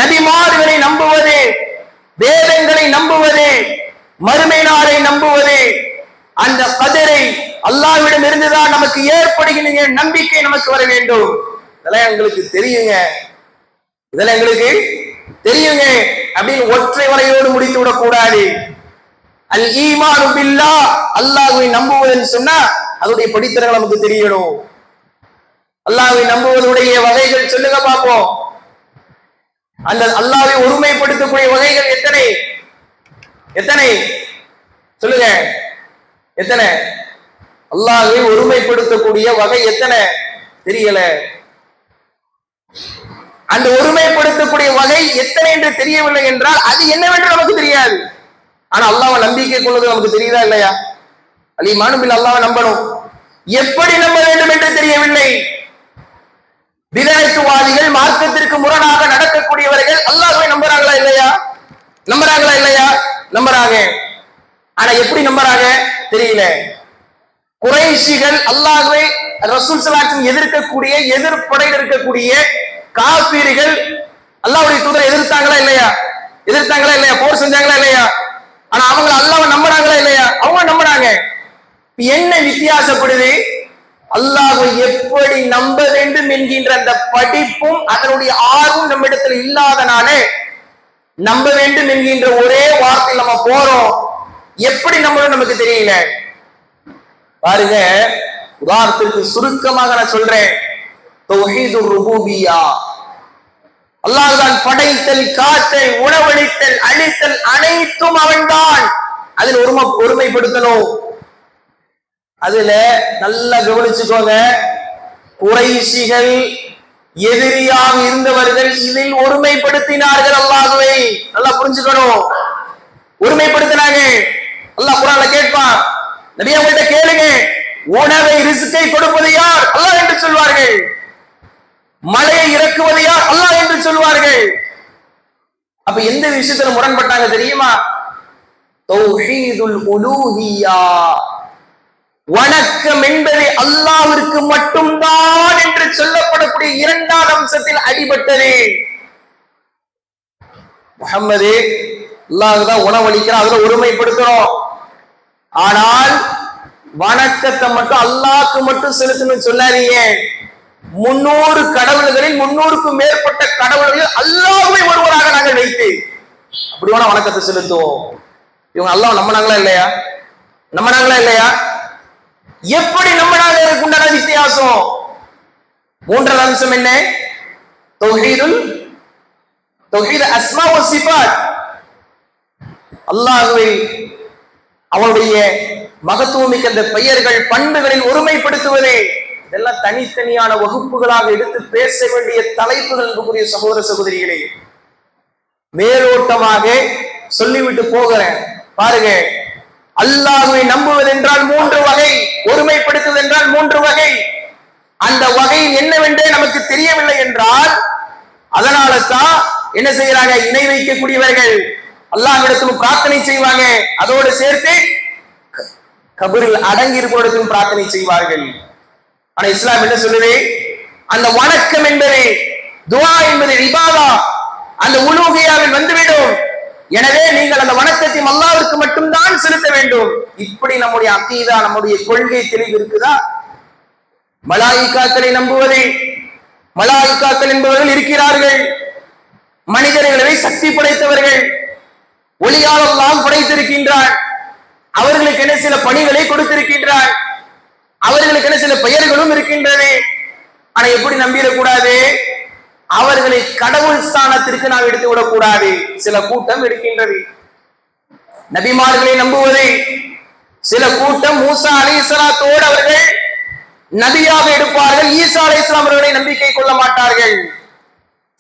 நபிமார்களை நம்புவது, வேதங்களை நம்புவது, மறுமை நாளை நம்புவது. அந்த கதரை அல்லாஹ்விடம் இருந்துதான் நமக்கு ஏற்படுகின்ற நம்பிக்கை நமக்கு வர வேண்டும். இதெல்லாம் எங்களுக்கு தெரியுங்க, இதெல்லாம் எங்களுக்கு தெரியுங்க அப்படின்னு ஒற்றை வரையோடு முடித்து விடக் கூடாது. அல் ஈமானு பில்லாஹ், அல்லாஹ்வை நம்புவதுன்னு சொன்னா அதோடைய படித்தரங்கள் நமக்கு தெரியணும். அல்லாஹ்வை நம்புவதுடைய வகைகள் சொல்லுங்க பார்ப்போம். அந்த அல்லாஹ்வை ஒருமைப்படுத்தக்கூடிய வகைகள் எத்தனை எத்தனை சொல்லுங்க, எத்தனை? அல்லாஹ்வை ஒருமைப்படுத்தக்கூடிய வகை எத்தனை தெரியல. அந்த ஒருமைப்படுத்தக்கூடிய வகை எத்தனை என்று தெரியவில்லை என்றால் அது என்னவென்று நமக்கு தெரியாது. ஆனா அல்லாஹ்வை நம்பிக்கை கொள்வது நமக்கு தெரியுதா இல்லையா? அல் ஈமானு பில்லாஹ், அல்லாஹ்வை நம்பணும். எப்படி நம்ப வேண்டும் என்று தெரியவில்லை. பிதஅத்துவாதிகள், மார்க்கத்திற்கு முரணாக நடக்கக்கூடியவர்கள் அல்லாஹ்வை நம்புறாங்களா இல்லையா? நம்புறாங்களா இல்லையா? நம்புறாங்க. ஆனா எப்படி நம்புறாங்க தெரியல. குறைஷிகள் அல்லாஹ்வை, ரசூல் ஸல்லல்லாஹு அலைஹி வஸல்லம் எதிர்க்கக்கூடிய எதிர்ப்படையில் இருக்கக்கூடிய காஃபிர்கள் அல்லாஹ்வுடைய தூதரை எதிர்த்தாங்களா இல்லையா? எதிர்த்தாங்களா இல்லையா? போர் செஞ்சாங்களா இல்லையா? ஆனா அவங்க அல்லாஹ்வை நம்புறாங்களா இல்லையா? அவங்க நம்புறாங்க. என்ன வித்தியாசப்படுது? அல்லாஹ்வை எப்படி நம்ப வேண்டும் என்கின்ற அந்த படிப்பும் அதனுடைய ஆர்வம் நம்மிடத்தில் இல்லாதனாலே நம்ப வேண்டும் என்கின்ற ஒரே வார்த்தையில் நம்ம போறோம். எப்படி நம்பணும் நமக்கு தெரியல. பாருங்க, உதாரணத்திற்கு சுருக்கமாக நான் சொல்றேன். தௌஹீதுர் ருபூபிய்யா, அல்லாஹ் தான் படைத்தல், காத்தல், உணவளித்தல், அழித்தல் அனைத்தும் அவன்தான். அதில் ஒருமைப்படுத்தணும். அதுல நல்லா கவனிச்சுக்கோங்க. குறைஷிகள் எதிரியாக இருந்தவர்கள் இதில் ஒருமைப்படுத்தினார்கள். அல்லாஹ்வை நல்லா புரிஞ்சுக்கணும். ஒருமைப்படுத்தினாங்க. அல்லாஹ் குர்ஆன்ல கேட்பான், நபி அவங்கள்ட்ட கேளுங்க, உணவை ரிஸ்கை கொடுப்பது யார்? அல்லாஹ் என்று சொல்வார்கள். மழையை இறக்குவது யார்? அல்லாஹ் என்று சொல்வார்கள். அப்ப எந்த விஷயத்துல முரண்பட்டாங்க தெரியுமா? தௌஹீதுல் உலூஹிய்யா, வணக்கம் என்பது அல்லாஹ்விற்கு மட்டும்தான் என்று சொல்லப்படக்கூடிய இரண்டாவது அம்சத்தில் அடிபட்டது. முஹம்மது அல்லாஹ் தான் உணவளிக்கிறான், அதுல ஒருமைப்படுத்துறோம். ஆனால் வணக்கத்தை மட்டும் அல்லாஹ்க்கு மட்டும் செலுத்தணும்னு சொல்லாதீங்க. 300 கடவுள்களில் 300க்கும் மேற்பட்ட கடவுள்களில் அல்லாஹ்வை ஒருவராக நாங்கள் வைத்து அப்படி வேணா வணக்கத்தை செலுத்துவோம். இவங்க அல்லாஹ் நம்பினாங்களா இல்லையா? நம்பினாங்களா இல்லையா? எப்படி நம்பினாங்க? உண்டான வித்தியாசம். மூன்றாவது அம்சம் என்ன? தௌஹீத் அஸ்மா வ சிஃபாத், அல்லாஹ்வை அவனுடைய மகத்துவமிக்க அந்த பெயர்கள், பண்புகளில் ஒருமைப்படுத்துவது. இதெல்லாம் தனித்தனியான வகுப்புகளாக எடுத்து பேச வேண்டிய தலைப்புகள். கூடிய சகோதர சகோதரிகளே, மேலோட்டமாக சொல்லிவிட்டு போகிறேன். பாருங்க, அல்லாஹ்வை நம்புவது என்றால் 3 வகை, ஒருமைப்படுத்துவது என்றால் 3 வகை. அந்த வகை என்னவென்றே நமக்கு தெரியவில்லை என்றால் அதனால தான் என்ன செய்யறாங்க? இணை வைக்கக்கூடியவர்கள் அல்லாஹ்விடத்தில் பிரார்த்தனை செய்வாங்க. அதோடு சேர்த்து கபரில் அடங்கி இருப்பவர்களுக்கும் பிரார்த்தனை செய்வார்கள். ஆனா இஸ்லாம் என்ன சொல்லுது? அந்த வணக்கம் என்பது, துஆ என்பது இபாதா, அந்த உலூஹியாவில் வந்துவிடும். எனவே நீங்கள் அந்த வணக்கத்தை அல்லாஹ்விற்கு மட்டும்தான் செலுத்த வேண்டும். இப்படி நம்முடைய அகீதா, நம்முடைய கொள்கை தெளிவு இருக்குதா? மலாயிக்காக்களை நம்புவது, மலாயிக்காக்கள் என்பவர்கள் இருக்கிறார்கள், மனிதர்களை சக்தி படைத்தவர்கள், ஒளியால் அல்லாஹ் படைத்திருக்கின்றார். அவர்களுக்கு என்ன சில பணிகளை கொடுத்திருக்கின்றார், அவர்களுக்கு என்ன சில பெயர்களும் இருக்கின்றது. ஆனா எப்படி நம்பிடக்கூடாது? அவர்களை கடவுள் ஸ்தானத்திற்கு நாம் எடுத்து விடக்கூடாது. சில கூட்டம் இருக்கின்றது. நபிமார்களை நம்புவது. சில கூட்டம் மூசா அலைஹிஸ்ஸலாத்தோடு அவர்கள் நபியாக எடுப்பார்கள், ஈசா அலைஹிஸ்ஸலாம் அவர்களை நம்பிக்கை கொள்ள மாட்டார்கள்.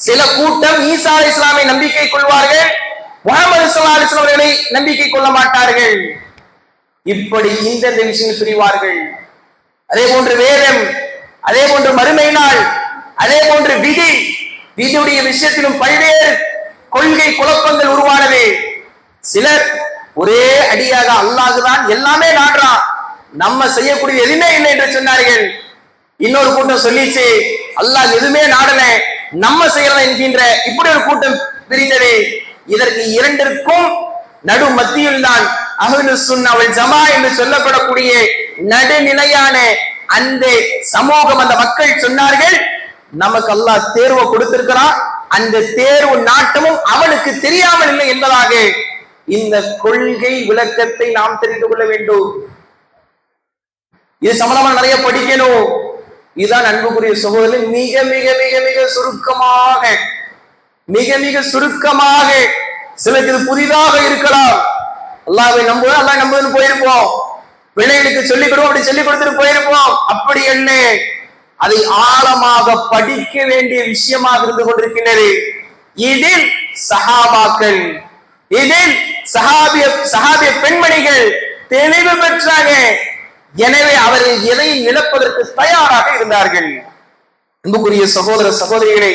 சில கூட்டம் ஈசா அலைஹிஸ்ஸலாமை நம்பிக்கை கொள்வார்கள், முஹம்மது ஸல்லல்லாஹு அலைஹி வஸல்லம் அவர்களை நம்பிக்கை கொள்ள மாட்டார்கள். இப்படி இந்த விஷயம் பிரிவார்கள். அதே போன்று வேதம், அதே போன்று மறுமை நாள், அதே போன்று விதியுடைய விஷயத்திலும் பல்வேறு கொள்கை குழப்பங்கள் உருவானது. சிலர் ஒரே அடியாக அல்லாஹ்தான் எல்லாமே நாடுறான், நம்ம செய்யக்கூடிய எதுவுமே இல்லை என்று சொன்னார்கள். இன்னொரு கூட்டம் சொல்லிச்சு அல்லாஹ் எதுவுமே நாடல நம்ம செய்யறத என்கின்ற இப்படி ஒரு கூட்டம் பிரிந்தது. இதற்கு இரண்டிற்கும் நடு மத்தியில் தான் அஹ்லுஸ் சுன்னா வல் ஜமா என்று சொல்லப்படக்கூடிய நடுநிலையான அந்த சமூகம், அந்த மக்கள் சொன்னார்கள் நமக்கு அல்லாஹ் தேர்வை கொடுத்திருக்கிறான், அந்த தேர்வு நாட்டமும் அவனுக்கு தெரியாமல் இல்லை என்பதாக இந்த கொள்கை விளக்கத்தை நாம் தெரிந்து கொள்ள வேண்டும். இது சம்பந்தமா நிறைய படிக்கணும். இதுதான் அன்புக்குரிய சகோதரர் மிக மிக மிக மிக சுருக்கமாக சிலருக்கு இது புதிதாக இருக்கலாம். அல்லாஹ்வை நம்புவோம், அல்லாஹ் நம்புன்னு போயிருப்போம், பிள்ளைகளுக்கு சொல்லிக் கொடுவோம், அப்படி சொல்லிக் கொடுத்துட்டு போயிருப்போம். அப்படி என்ன, அதை ஆழமாக படிக்க வேண்டிய விஷயமாக இருந்து கொண்டிருக்கின்றது. இதில் சஹாபாக்கள், இதில் சஹாபிய பெண்மணிகள் தெளிவு பெற்றாங்க. எனவே அவர்கள் எதையும் இழப்பதற்கு தயாராக இருந்தார்கள். அன்புக்குரிய சகோதர சகோதரிகளே,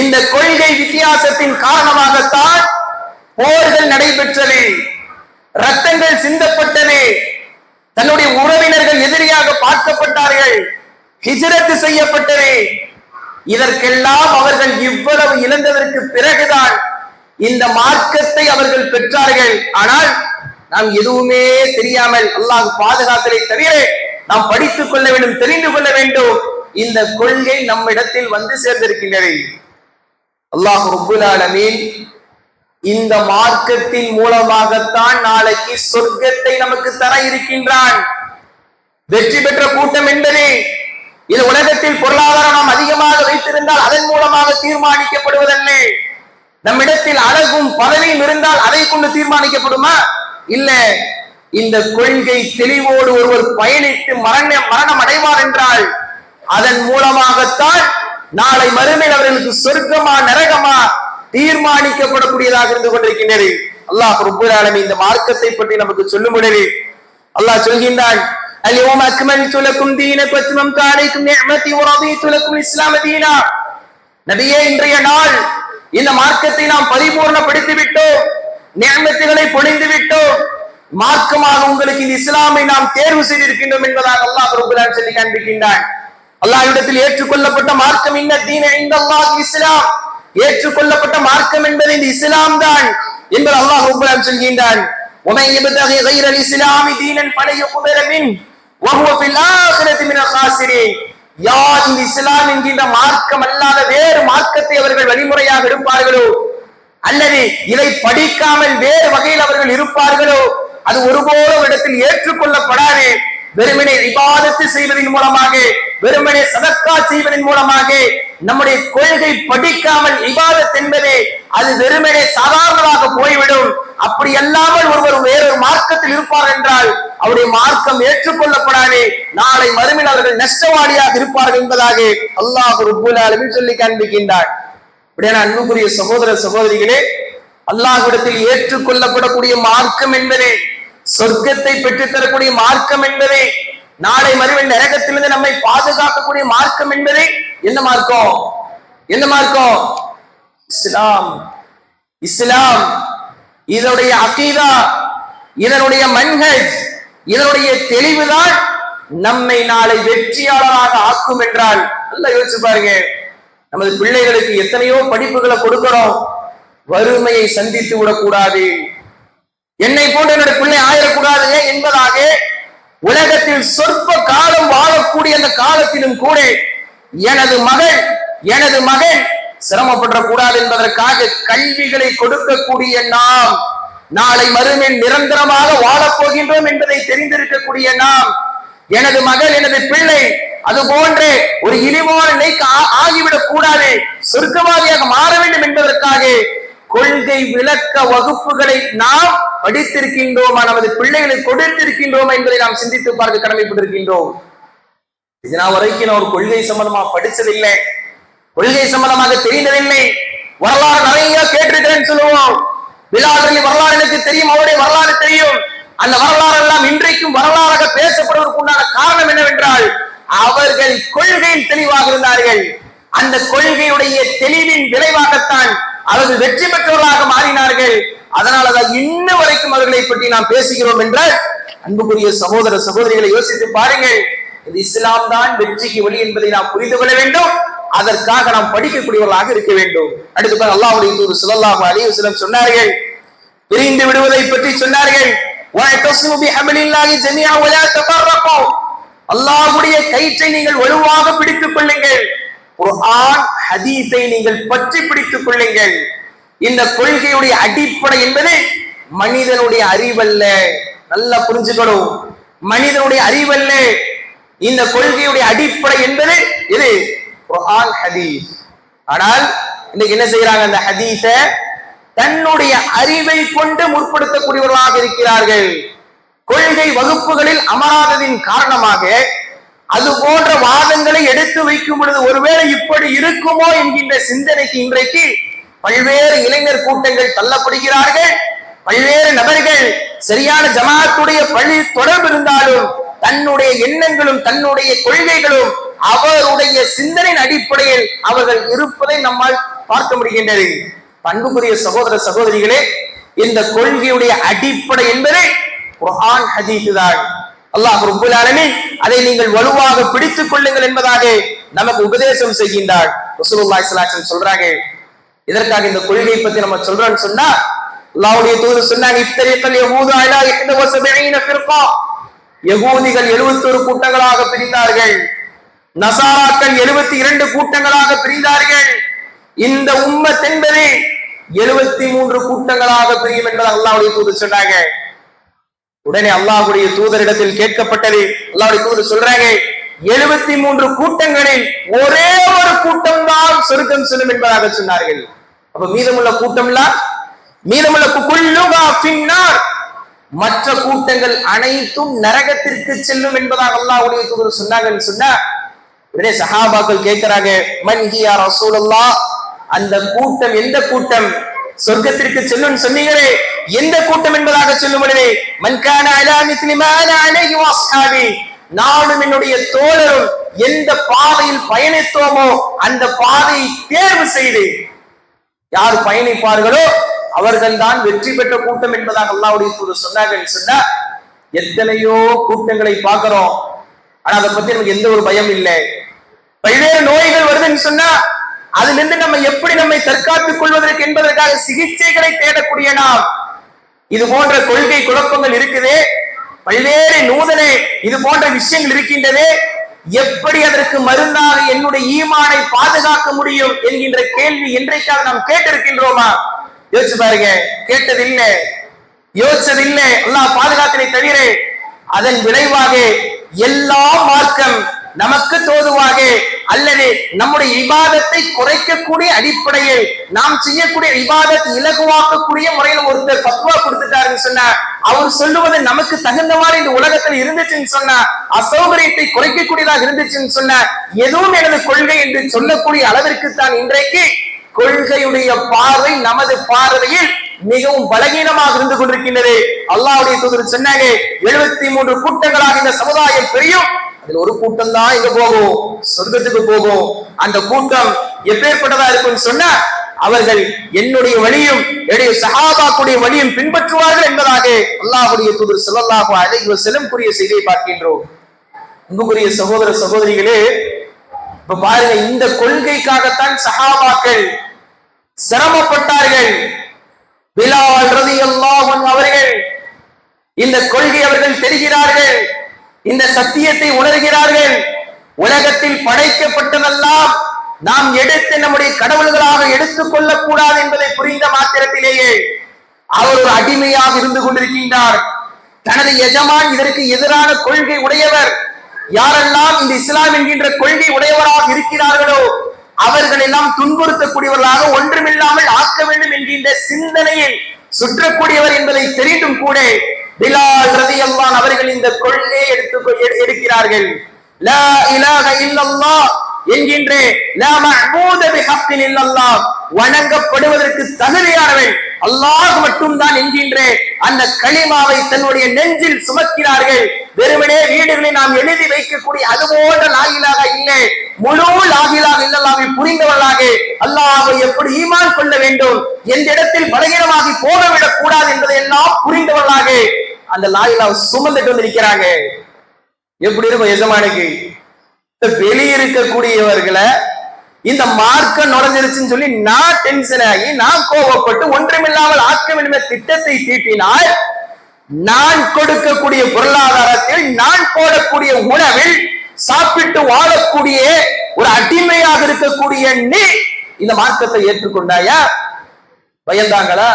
இந்த கொள்கை வித்தியாசத்தின் காரணமாகத்தான் போர்கள் நடைபெற்றது, ரத்தங்கள் சிந்தப்பட்டது, தன்னுடைய உறவினர்கள் எதிரியாக பார்க்கப்பட்டார்கள், ஹிஜ்ரத் செய்யப்பட்டது. இதற்கெல்லாம் அவர்கள் இவ்வளவு இழந்ததற்கு பிறகுதான் இந்த மார்க்கத்தை அவர்கள் பெற்றார்கள். ஆனால் நாம் எதுவுமே தெரியாமல் அல்லாஹ் பாதுகாத்தலை தவிர நாம் படித்துக் கொள்ள வேண்டும், தெரிந்து கொள்ள வேண்டும். இந்த கொள்கை நம்மிடத்தில் வந்து சேர்ந்திருக்கின்றது. அல்லாஹ் ரப்புல் ஆலமீன் இந்த மார்க்கத்தின் மூலமாகத்தான் நாளைக்கு சொர்க்கத்தை நமக்கு தர இருக்கின்றான். வெற்றி பெற்ற கூட்டம் என்பது இது உலகத்தில் பொருளாதாரம் நாம் அதிகமாக வைத்திருந்தால் அதன் மூலமாக தீர்மானிக்கப்படுவதல்ல. நம்மிடத்தில் அழகும் பதவியும் இருந்தால் அதை கொண்டு தீர்மானிக்கப்படுமா? இல்ல. இந்த கொள்கை தெளிவோடு ஒருவர் பயணித்து மரணம் அடைவார் என்றால் அதன் மூலமாகத்தான் நாளை மறுமையில் அவர்களுக்கு சொர்க்கமா நரகமா தீர்மானிக்கப்படக்கூடியதாக இருந்து கொண்டிருக்கின்றது. அல்லாஹ் ரப்பல் ஆலமீன் இந்த மார்க்கத்தை பற்றி நமக்கு சொல்லும் பொழுது அல்லாஹ் சொல்கின்றான், அல்யௌம அக்மல்து லக்கும் தீனக்கும் வஅத்மம்து அலைக்கும் நிஅமதி வரதீது லக்கும் இஸ்லாம் தீனா. நபியே, இன்றைய நாள் இந்த மார்க்கத்தை நாம் பரிபூர்ணப்படுத்தி விட்டோம், நிஅமத்துகளை பொழிந்து விட்டோம், மார்க்கமாக உங்களுக்கு இந்த இஸ்லாமை நாம் தேர்வு செய்திருக்கின்றோம் என்பதாக அல்லாஹ் ரப்பல் ஆலமீன் சொல்லி காண்பிக்கின்றான். அல்லாஹ்விடத்தில் ஏற்றுக்கொள்ளப்பட்ட மார்க்கம் இன்ன தீன இன்தல்லாஹ் இஸ்லாம், ஏற்றுக்கொள்ளப்பட்ட மார்க்கம் என்பது இந்த இஸ்லாம் தான் என்று அல்லாஹ் ரப்பல் ஆலமீன் சொல்கின்றான். ومن يبتغي غير الاسلام دينا فلن يقبل منه وهو في الاخره من الخاسرين. யார் இந்த இஸ்லாம் என்கின்ற மார்க்கம் அல்லாத வேறு மார்க்கத்தை அவர்கள் வழிமுறையாக எடுப்பார்களோ, அல்லது இதை படிக்காமல் வேறு வகையில் அவர்கள் இருப்பார்களோ, அது ஒருபோதும் இடத்தில் ஏற்றுக்கொள்ளப்படாது. வெறுமனே இபாதத்து செய்வதன் மூலமாக, வெறுமனே சதக்கா செய்வதன் மூலமாக நம்முடைய கொள்கை படிக்காமல் இபாதத் என்பது அது வெறுமனே சாதாரணமாக போய்விடும். அப்படி அல்லாமல் ஒருவர் வேறொரு மார்க்கத்தில் இருப்பார் என்றால் அவருடைய மார்க்கம் ஏற்றுக்கொள்ளப்படாது, நாளை மறுமையில் அவர்கள் நஷ்டவாளியாக இருப்பார்கள் என்பதாக அல்லாஹ் ரப்பல் ஆலமீன் சொல்லி காண்பிக்கின்றார். அன்புக்குரிய சகோதர சகோதரிகளே, அல்லாஹ்விடத்தில் ஏற்றுக்கொள்ளப்படக்கூடிய மார்க்கம் என்பது, சொர்க்கத்தை பெற்றுத்தரக்கூடிய மார்க்கம் என்பது, நாளை மறுமையில் நரகத்திலிருந்து நம்மை பாதுகாக்கக்கூடிய மார்க்கம் என்பது என்ன மார்க்கம்? என்ன மார்க்கம்? இஸ்லாம். இஸ்லாம் இதனுடைய அகீதா, இதனுடைய மன்ஹஜ், இதனுடைய தெளிவுதான் நம்மை நாளை வெற்றியாளராக ஆக்கும் என்றால் நல்லா யோசிச்சு பாருங்க. நமது பிள்ளைகளுக்கு எத்தனையோ படிப்புகளை கொடுக்கிறோம், வறுமையை சந்தித்து விடக்கூடாது, என்னை போன்ற என்னுடைய பிள்ளை ஆயிடக்கூடாது என்பதாக உலகத்தில் சொற்ப காலம் வாழக்கூடிய அந்த காலத்திலும் கூட எனது மகன் சிரமப்படக்கூடாது என்பதற்காக கல்விகளை கொடுக்கக்கூடிய நாம், நாளை மறுமையில் நிரந்தரமாக வாழப்போகின்றோம் என்பதை தெரிந்திருக்கக்கூடிய நாம், எனது மகள் எனது பிள்ளை அது போன்ற ஒரு இழிவான நிலைக்கு ஆகிவிடக் கூடாது, சொர்க்கவாதியாக மாற வேண்டும் என்பதற்காக கொள்கை விளக்க வகுப்புகளை நாம் படித்திருக்கின்றோமா, நமது பிள்ளைகளை கொடுத்திருக்கின்றோமா என்பதை நாம் சிந்தித்து பார்க்க கடமைப்பட்டிருக்கின்றோம். இதனால் வரைக்கும் நான் ஒரு கொள்கை சம்பந்தமா படிச்சதில்லை, கொள்கை சம்பந்தமாக தெரிந்ததில்லை, வரலாறு நிறைய கேட்டிருக்கிறேன்னு சொல்லுவோம். பிலால் வரலாறு எனக்கு தெரியும், அவருடைய வரலாறு தெரியும், அந்த வரலாறு எல்லாம் எல்லாம் இன்றைக்கும் வரலாறாக பேசப்படுவதற்கு உண்டான காரணம் என்னவென்றால் அவர்கள் கொள்கையில் தெளிவாக இருந்தார்கள். அந்த கொள்கையுடைய தெளிவின் விளைவாகத்தான் அவர்கள் வெற்றி பெற்றவர்களாக மாறினார்கள். அதனாலதான் இன்ன வரைக்கும் அவர்களை பற்றி நாம் பேசுகிறோம் என்றால், அன்புக்குரிய சகோதர சகோதரிகளை யோசித்து பாருங்கள். இந்த இஸ்லாம் தான் வெற்றிக்கு வழி என்பதை நாம் புரிந்து கொள்ள வேண்டும். அதற்காக நாம் படிக்கக்கூடியவர்களாக இருக்க வேண்டும். அடுத்து அல்லாஹ்வுடைய தூதர் ஸல்லல்லாஹு அலைஹி வஸல்லம் சொன்னார்கள், பிரிந்து விடுவதை பற்றி சொன்னார்கள். வஅதஸிமு பிஹப்லில்லாஹி ஜமீஅ வலா தஃபர்ரகு. அல்லாஹ்வுடைய கயிற்றை நீங்கள் வலுவாக பிடித்துக் கொள்ளுங்கள். குர்ஆன் ஹதீஸை நீங்கள் பற்றி பிடித்துக் கொள்ளுங்கள். இந்த கொள்கையுடைய அடிப்படை என்பது மனிதனுடைய அறிவல்ல. நல்லா புரிஞ்சுக்கணும், மனிதனுடைய அறிவல்ல. இந்த கொள்கையுடைய அடிப்படை என்பது இது குர்ஆன் ஹதீஸ். ஆனால் இன்னைக்கு என்ன செய்யறாங்க, அந்த ஹதீஸ தன்னுடைய அறிவை கொண்டு முற்படுத்தக்கூடியவர்களாக இருக்கிறார்கள். கொள்கை வகுப்புகளில் அமராததின் காரணமாக அது போன்ற வாதங்களை எடுத்து வைக்கும் பொழுது ஒருவேளை இப்படி இருக்குமோ என்கின்ற சிந்தனைக்கு இன்றைக்கு பல்வேறு இளைஞர் கூட்டங்கள் தள்ளப்படுகிறார்கள். பல்வேறு நபர்கள் சரியான ஜமாத்துடைய பள்ளி தொடர்பு இருந்தாலும் தன்னுடைய எண்ணங்களும் தன்னுடைய கொள்கைகளும் அவருடைய சிந்தனையின் அடிப்படையில் அவர்கள் இருப்பதை நம்மால் பார்க்க முடிகின்றது. அன்புக்குரிய சகோதர சகோதரிகளே, இந்த கொள்கையுடைய அடிப்படை என்பது குர்ஆன் ஹதீஸ் தான். அல்லாஹ் ரப்பல் ஆலமீன் அதை நீங்கள் வலுவாக பிடித்துக் கொள்ளுங்கள் என்பதாக நமக்கு உபதேசம் செய்கின்றார். ரசூலுல்லாஹி ஸல்லல்லாஹு அலைஹி வஸல்லம் சொல்றாங்க. இதற்காக இந்த கொள்கையை பத்தி நம்ம சொல்றோம்னு சொன்னா, அல்லாஹ்வுடைய தூதர் சொன்னாங்க, இஃப்தரிகல் யஹூது அலா 71 ஃபிர்கா. யகூதிகள் 71 கூட்டங்களாக பிரிந்தார்கள். நசாராக்கள் 72 கூட்டங்களாக பிரிந்தார்கள். இந்த உம்மத் என்பது 73 கூட்டங்களாக பிரியும் என்பதாக அல்லாஹ்வுடைய தூதர் சொன்னாங்க. உடனே அல்லாஹ்வுடைய தூதரிடத்தில் கேட்கப்பட்டது. அல்லாஹ்வுடைய தூதர் சொல்றாங்க, 73 கூட்டங்களில் ஒரே ஒரு கூட்டம் தான் சொர்க்கம் செல்லும் என்பதாக சொன்னார்கள். அப்ப மீதமுள்ள கூட்டம்லாம் மீதமுள்ள குல்லுகா ஃபின்னார், மற்ற கூட்டங்கள் அனைத்தும் நரகத்திற்கு செல்லும் என்பதாக அல்லாஹ்வுடைய தூதர் சொன்னாங்கன்னு சொன்னா, உடனே சஹாபாக்கள் கேட்கிறாங்க, மன் ஹியா ரசூலுல்லாஹ், அந்த கூட்டம் எந்த கூட்டம் சொர்க்கத்திற்கு செல்லும் சொன்னீங்களே, எந்த கூட்டம் என்பதாக சொல்லும் பொழுது, மன் கான அலா மிஸ்லி மா அனா அலைஹி வ அஸ்ஹாபி, நானும் என்னுடைய தோழரும் எந்த பாதையில் பயணித்தோமோ அந்த பாதையை தேர்வு செய்து யார் பயணிப்பார்களோ அவர்கள் தான் வெற்றி பெற்ற கூட்டம் என்பதாக அல்லாஹ்வுடைய தூதர் சொன்னார்கள். சொன்னா எத்தனையோ கூட்டங்களை பார்க்கிறோம், ஆனா அதை பத்தி நமக்கு எந்த ஒரு பயம் இல்லை. பல்வேறு நோய்கள் வருதுன்னு சொன்னா அதிலிருந்து நம்ம எப்படி நம்மை தற்காத்துக் கொள்வதற்கு என்பதற்காக சிகிச்சைகளை தேடக்கூடிய நாம், இது போன்ற கொள்கை குழப்பங்கள் இருக்குது, பல்வேறு நூதன இது போன்ற விஷயங்கள் இருக்கின்றது, எப்படி அதற்கு மருந்தாக என்னுடைய ஈமானை பாதுகாக்க முடியும் என்கின்ற கேள்வி என்றைக்காக நாம் கேட்டிருக்கின்றோமா? யோசிச்சு பாருங்க, கேட்டதில்லை, யோசிச்சதில்லை. அல்லாஹ் பாதுகாத்தனை தவிர அதன் விளைவாக எல்லா மார்க்கம் நமக்கு தோதுவாக அல்லது நம்முடைய இபாதத்தை குறைக்கக்கூடிய அடிப்படையில் நாம் செய்யக்கூடிய இபாதத் இலகுவாக்கக்கூடிய முறையில் ஒருத்தர் ஃபத்வா கொடுத்துட்டாருன்னு சொன்னா, அவர் சொல்லுவது நமக்கு தகுந்த மாதிரி இந்த உலகத்தில் இருந்துச்சுன்னு சொன்னா, அசௌகரியத்தை குறைக்கக்கூடியதாக இருந்துச்சுன்னு சொன்னா, எதுவும் எனது கொள்கை என்று சொல்லக்கூடிய அளவிற்கு தான் இன்றைக்கு கொள்கையுடைய பார்வை நமது பார்வையில் மிகவும் பலகீனமாக இருந்து கொண்டிருக்கின்றது. அல்லாஹ்வுடைய தூதர் சொன்னாங்க, 73 கூட்டங்களாக இந்த சமுதாயம் பிரியும், அதில் ஒரு கூட்டம் தான் இங்க போகும், சொர்க்கத்துக்கு போகும். அந்த கூட்டம் எப்பேற்பட்டதா இருக்குன்னு சொன்னா, அவர்கள் என்னுடைய வழியும் என்னுடைய சஹாபாக்குடைய வழியும் பின்பற்றுவார்கள் என்பதாக அல்லாஹ்வுடைய தூதர் ஸல்லல்லாஹு அலைஹி வஸல்லம் கூறிய செய்தியை பார்க்கின்றோம். அன்புக்குரிய சகோதர சகோதரிகளே, இப்ப பாருங்க, இந்த கொள்கைக்காகத்தான் சஹாபாக்கள் சிரமப்பட்டார்கள். பிலால் ரலியல்லாஹு அன்ஹு அவர்கள் இந்த கொள்கை அவர்கள் தெரிகிறார்கள், இந்த சத்தியத்தை உணர்கிறார்கள். உலகத்தில் படைக்கப்பட்டதெல்லாம் நாம் எடுத்து நம்முடைய கடவுள்களாக எடுத்துக் கொள்ளக் கூடாது என்பதை புரிந்த மாத்திரத்திலேயே அவர் ஒரு அடிமையாக இருந்து கொண்டிருக்கின்றார். தனது எஜமான் இதற்கு எதிரான கொள்கை உடையவர், யாரெல்லாம் இந்த இஸ்லாம் என்கின்ற கொள்கை உடையவராக இருக்கிறார்களோ அவர்கள் எல்லாம் துன்புறுத்தக்கூடியவர்களாக ஒன்றுமில்லாமல் ஆக்க வேண்டும் என்கின்ற சிந்தனையில் சுற்றக்கூடியவர் என்பதை தெரிந்தும் கூட பிலால் ரலியல்லாஹு அன்ஹு அவர்கள் இந்த கொள்கையை எடுக்கிறார்கள். லா இலாஹ இல்லல்லாஹ் என்கின்ற லா மஅபூத பிஹக்கின் இல்லல்லாஹ், வணங்கப்படுவதற்கு தகுதியானவன் அல்லாஹ் மட்டும்தான் என்கின்ற அந்த கலிமாவை தன்னுடைய நெஞ்சில் சுமக்கிறார்கள். வெறுமனே வீடுகளில் நாம் எழுதி வைக்கக்கூடிய அது போன்ற லா இலாஹா இல்லை, முழு லா இலாஹா இல்லல்லாஹ்வை புரிந்தவர்களாக அல்லாஹ்வை எப்படி ஈமான் கொள்ள வேண்டும், எந்த இடத்தில் பலகீனமாகி போகவிடக் கூடாது என்பதை எல்லாம் புரிந்தவர்களாக அந்த லா இலாஹா சுமந்துட்டு வந்திருக்கிறாங்க. எப்படி இருக்கும் எஜமானுக்கு? வெளியிருக்கக்கூடியவர்களை இந்த மார்க்கம் நுழைஞ்சிருச்சுன்னு சொல்லி நான் டென்ஷன் ஆகி நான் கோபப்பட்டு ஒன்றுமில்லாமல் ஆக்க வேண்டும் திட்டத்தை தீட்டினால், நான் கொடுக்கக்கூடிய பொருளாதாரத்தில் நான் போடக்கூடிய உணவில் சாப்பிட்டு வாழக்கூடிய ஒரு அடிமையாக இருக்கக்கூடிய நீ இந்த மார்க்கத்தை ஏற்றுக்கொண்டாயா? பயந்தாங்களா?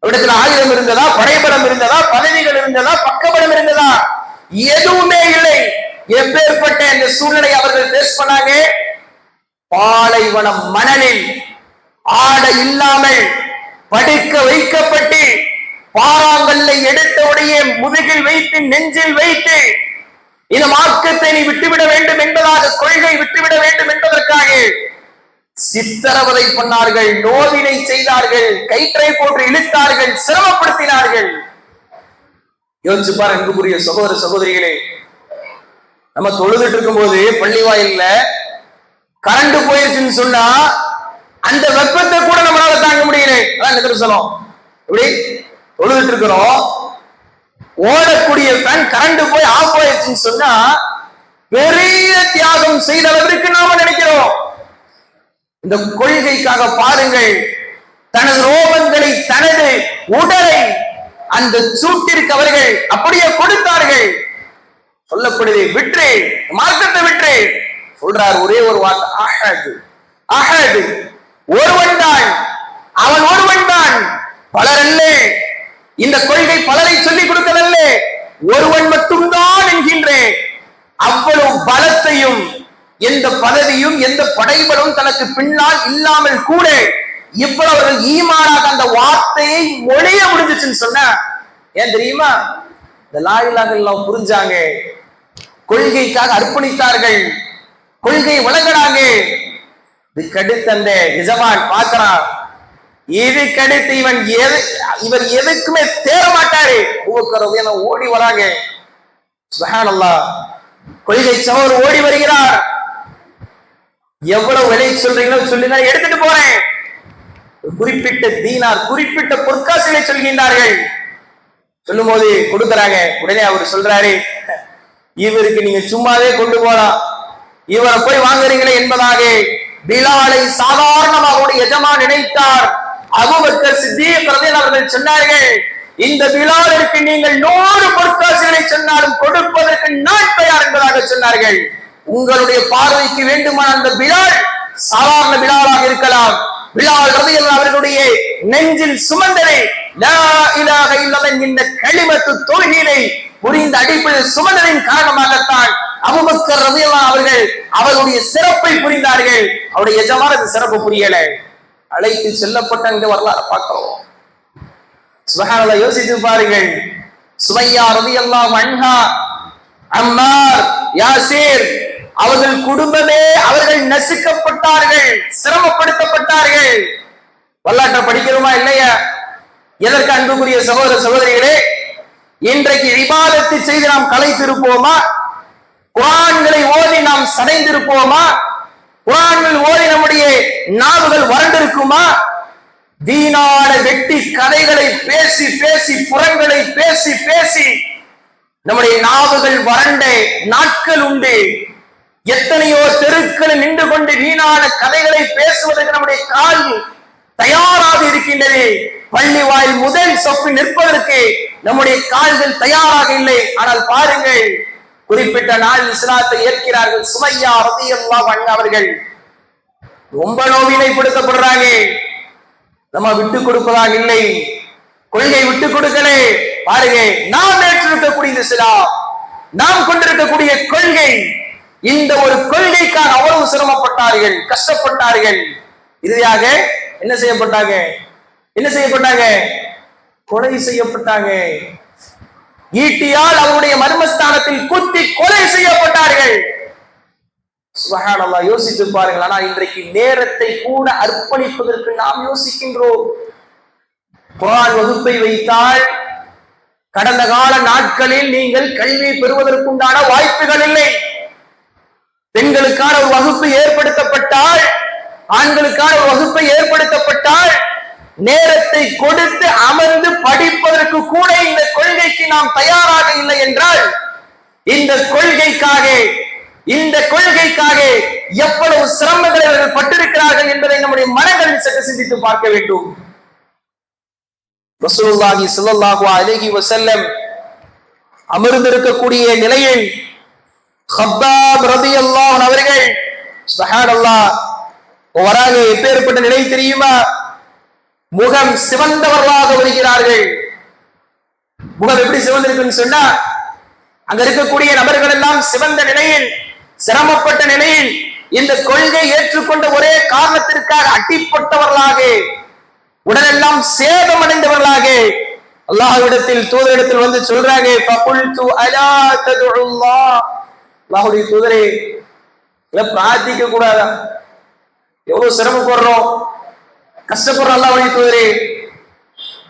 இடத்துல ஆயுதம் இருந்ததா, படைபலம் இருந்ததா, பதவிகள் இருந்ததா, பக்கபலம் இருந்ததா? எதுவுமே இல்லை. எப்பேற்பட்ட இந்த சூழ்நிலை அவர்கள் பேஸ் பண்ணாங்க. பாலைவனம் மணலில் ஆடை இல்லாமல் படுக்க வைக்கப்பட்டு பாறாங்கல்லை எடுத்தவுடைய முதுகில் வைத்து நெஞ்சில் வைத்து இந்த மார்க்கத்தை நீ விட்டுவிட வேண்டும் என்பதாக, கொள்கை விட்டுவிட வேண்டும் என்பதற்காக சித்திரவதை பண்ணார்கள், நோவினை செய்தார்கள், கயிற்றை போன்று இழுத்தார்கள், சிரமப்படுத்தினார்கள். யோசிச்சு பாரு அன்புக்குரிய சகோதர சகோதரிகளே, நம்ம தொழுதுட்டு இருக்கும் போது பள்ளி வாயில்ல கரண்ட் போயிருச்சுன்னு சொன்னா அந்த வெப்பத்தை கூட நம்மளால தாங்க முடியல. அதான் சொல்லும், எப்படி தொழுதுட்டு இருக்கிறோம், ஓடக்கூடிய ஃபேன் கரண்ட் போய் ஆஃப் ஆயிடுச்சுன்னு சொன்னா பெரிய தியாகம் செய்த அளவிற்கு நாம நினைக்கிறோம். இந்த கொள்கைக்காக பாருங்கள், தனது ரோமங்களை, தனது உடலை அந்த சூட்டிற்கு அவர்கள் அப்படியே கொடுத்தார்கள். சொல்லப்படுது, விற்று மார்க்கத்தை விற்று சொல்றார் ஒரே ஒரு வார்த்தை, அஹது அஹது, ஒருவன் தான், அவன் ஒருவன் தான், பலர் அல்ல. இந்த கொள்கை பலரை சொல்லிக் கொடுக்கவில்ல, ஒருவன் மட்டும்தான் என்கின்ற அவ்வளவு பலத்தையும் எந்த பதவியும் எந்த படைபலும் தனக்கு பின்னால் இல்லாமல் கூட இவ்வளவு ஈமானாக அந்த வார்த்தையை மொழிய முடிஞ்சிச்சுன்னு சொன்ன. ஏன் தெரியுமா? இந்த லா இலாஹா இல்லல்லாஹ் புரிஞ்சாங்க, கொள்கைக்காக அர்ப்பணித்தார்கள், கொள்கை வழங்கினாங்க. இதுக்கடுத்து அந்த எஜமான் பார்க்கிறான், இதுக்கடுத்து இவர் எதுக்குமே தேர மாட்டாரு. ஓடி வராங்க. சுப்ஹானல்லாஹ், கொள்கை சகோதரர் ஓடி வருகிறார். எவ்வளவு விலை சொல்றீங்களோ சொல்லுங்க, எடுத்துட்டு போறேன். குறிப்பிட்ட தீனார், குறிப்பிட்ட பொற்காசுகளை சொல்கின்றார்கள். சொல்லும் போது கொடுக்கறாங்க. உடனே அவர் சொல்றாரு, இவருக்கு நீங்க சும்மாவே கொண்டு போலாம், இவரை போய் வாங்குறீங்களே என்பதாக பிலாலை சாதாரணமாக எஜமான் நினைத்தார். அபூபக்கர் சித்தீக் ரலியல்லாஹு அவர்கள் சொன்னார்கள், இந்த பிலாலுக்கு நீங்கள் 100 பொற்காசுகளை சொன்னாலும் கொடுப்பதற்கு நான் தயார் என்பதாக சொன்னார்கள். உங்களுடைய பார்வைக்கு வேண்டுமான அந்த பிலால் சாதாரண பிலாலாக இருக்கலாம். பிலால் ரலியல்லாஹு அவர்களுடைய நெஞ்சில் சுமந்தனை லா இலாஹா இல்லல்லாஹ் என்கிற கலிமத்து தௌஹீதை புரிந்த அடிப்படையில் சுமந்தனின் காரணமாகத்தான் அபூபக்கர் ரலியல்லாஹு அவர்கள் அவருடைய சிறப்பை புரிந்தார்கள். அவருடைய எஜமான் அந்த சிறப்பு புரியல. அழைத்து செல்லப்பட்ட இந்த வரலாறு பார்க்கிறோம். சுப்ஹானல்லாஹ், யோசித்து பாருங்கள். சுமையா ரலியல்லாஹு அன்ஹா, அம்மார், யாசிர் அவர்கள் குடும்பமே அவர்கள் நசுக்கப்பட்டார்கள், சிரமப்படுத்தப்பட்டார்கள். வரலாற்றை படிக்கிறோமா இல்லையா? எதற்கு அன்புக்குரிய சகோதர சகோதரிகளே, இன்றைக்கு இபாதத்தை செய்து நாம் களைத்திருப்போமா? குர்ஆன்களை ஓதி நாம் சடைந்திருப்போமா? குர்ஆன்கள் ஓதி நம்முடைய நாவுகள் வறண்டிருக்குமா? தீனான வெட்டி கதைகளை பேசி பேசி, புறங்களை பேசி பேசி நம்முடைய நாவுகள் வறண்ட நாட்கள் உண்டு. எத்தனையோ தெருக்களில் நின்று கொண்டு வீணான கதைகளை பேசுவதற்கு நம்முடைய கால் தயாராக இருக்கின்றது. பள்ளி வாயில் முதல் சொப்பு நிற்பதற்கு நம்முடைய கால்கள் தயாராக இல்லை. ஆனால் பாருங்கள், குறிப்பிட்ட நாள் இஸ்லாத்தை ஏற்கிறார்கள். சுமையா ரலியல்லாஹு அன்ஹா அவர்கள் ரொம்ப நோவினைப்படுத்தப்படுறாங்க. நம்ம விட்டு கொடுப்பதாக இல்லை, கொள்கை விட்டு கொடுக்கல. பாருங்க, நாம் ஏற்றிருக்கக்கூடிய இந்த இஸ்லாம், நாம் கொண்டிருக்கக்கூடிய கொள்கை, இந்த ஒரு கொள்கைக்காக அவ்வளவு சிரமப்பட்டார்கள், கஷ்டப்பட்டார்கள். இறுதியாக என்ன செய்யப்பட்டாங்க? என்ன செய்யப்பட்டாங்க? கொலை செய்யப்பட்டாங்க. ஈட்டியால் அவருடைய மர்மஸ்தானத்தில் குத்தி கொலை செய்யப்பட்டார்கள். சுப்ஹானல்லாஹ், யோசித்து பாருங்கள். ஆனா இன்றைக்கு நேரத்தை கூட அர்ப்பணிப்பதற்கு நாம் யோசிக்கின்றோம். குர்ஆன் வகுப்பை வைத்தால் கடந்த கால நாட்களில் நீங்கள் கல்வி பெறுவதற்குண்டான வாய்ப்புகள் இல்லை. பெண்களுக்கான ஒரு வகுப்பு ஏற்படுத்தப்பட்டால், ஆண்களுக்கான ஒரு வகுப்பை ஏற்படுத்தப்பட்டால், நேரத்தை கொடுத்து அமர்ந்து படிப்பதற்கு கூட இந்த கொள்கைக்கு நாம் தயாராக இல்லை என்றால், இந்த கொள்கைக்காக எவ்வளவு சிரமங்களை அவர்கள் பட்டிருக்கிறார்கள் என்பதை நம்முடைய மனங்களில் சற்று சிந்தித்து பார்க்க வேண்டும். ரசூலுல்லாஹி ஸல்லல்லாஹு அலைஹி வஸல்லம் அமர்ந்திருக்கக்கூடிய நிலையில் ஹப்பாப் ரலியல்லாஹு அன்ஹு அவர்கள் சுப்ஹானல்லாஹ் வராங்க. எப்பேற்பட்ட நிலை தெரியுமா? முகம் சிவந்தவர்களாக வருகிறார்கள். முகம் எப்படி சிவந்திருக்குன்னு சொன்னா, அங்க இருக்கக்கூடிய நபர்கள் எல்லாம் சிவந்த நிலையில், சிரமப்பட்ட நிலையில், இந்த கொள்கை ஏற்றுக்கொண்ட ஒரே காரணத்திற்காக அட்டிப்பட்டவர்களாக, உடனெல்லாம் சேதம் அடைந்தவர்களாக அல்லாஹ்விடத்தில் தூதரிடத்தில் வந்து சொல்றாங்க, ஃபகுல்து அலா ததுல்லாஹ், அல்லாஹ்வுடைய தூதரே, பிரார்த்திக்க கூடாதா? எவ்வளவு சிரமப்படுறோம், கஷ்டப்படுறோம். அல்லாஹ்வுடைய தூதரே,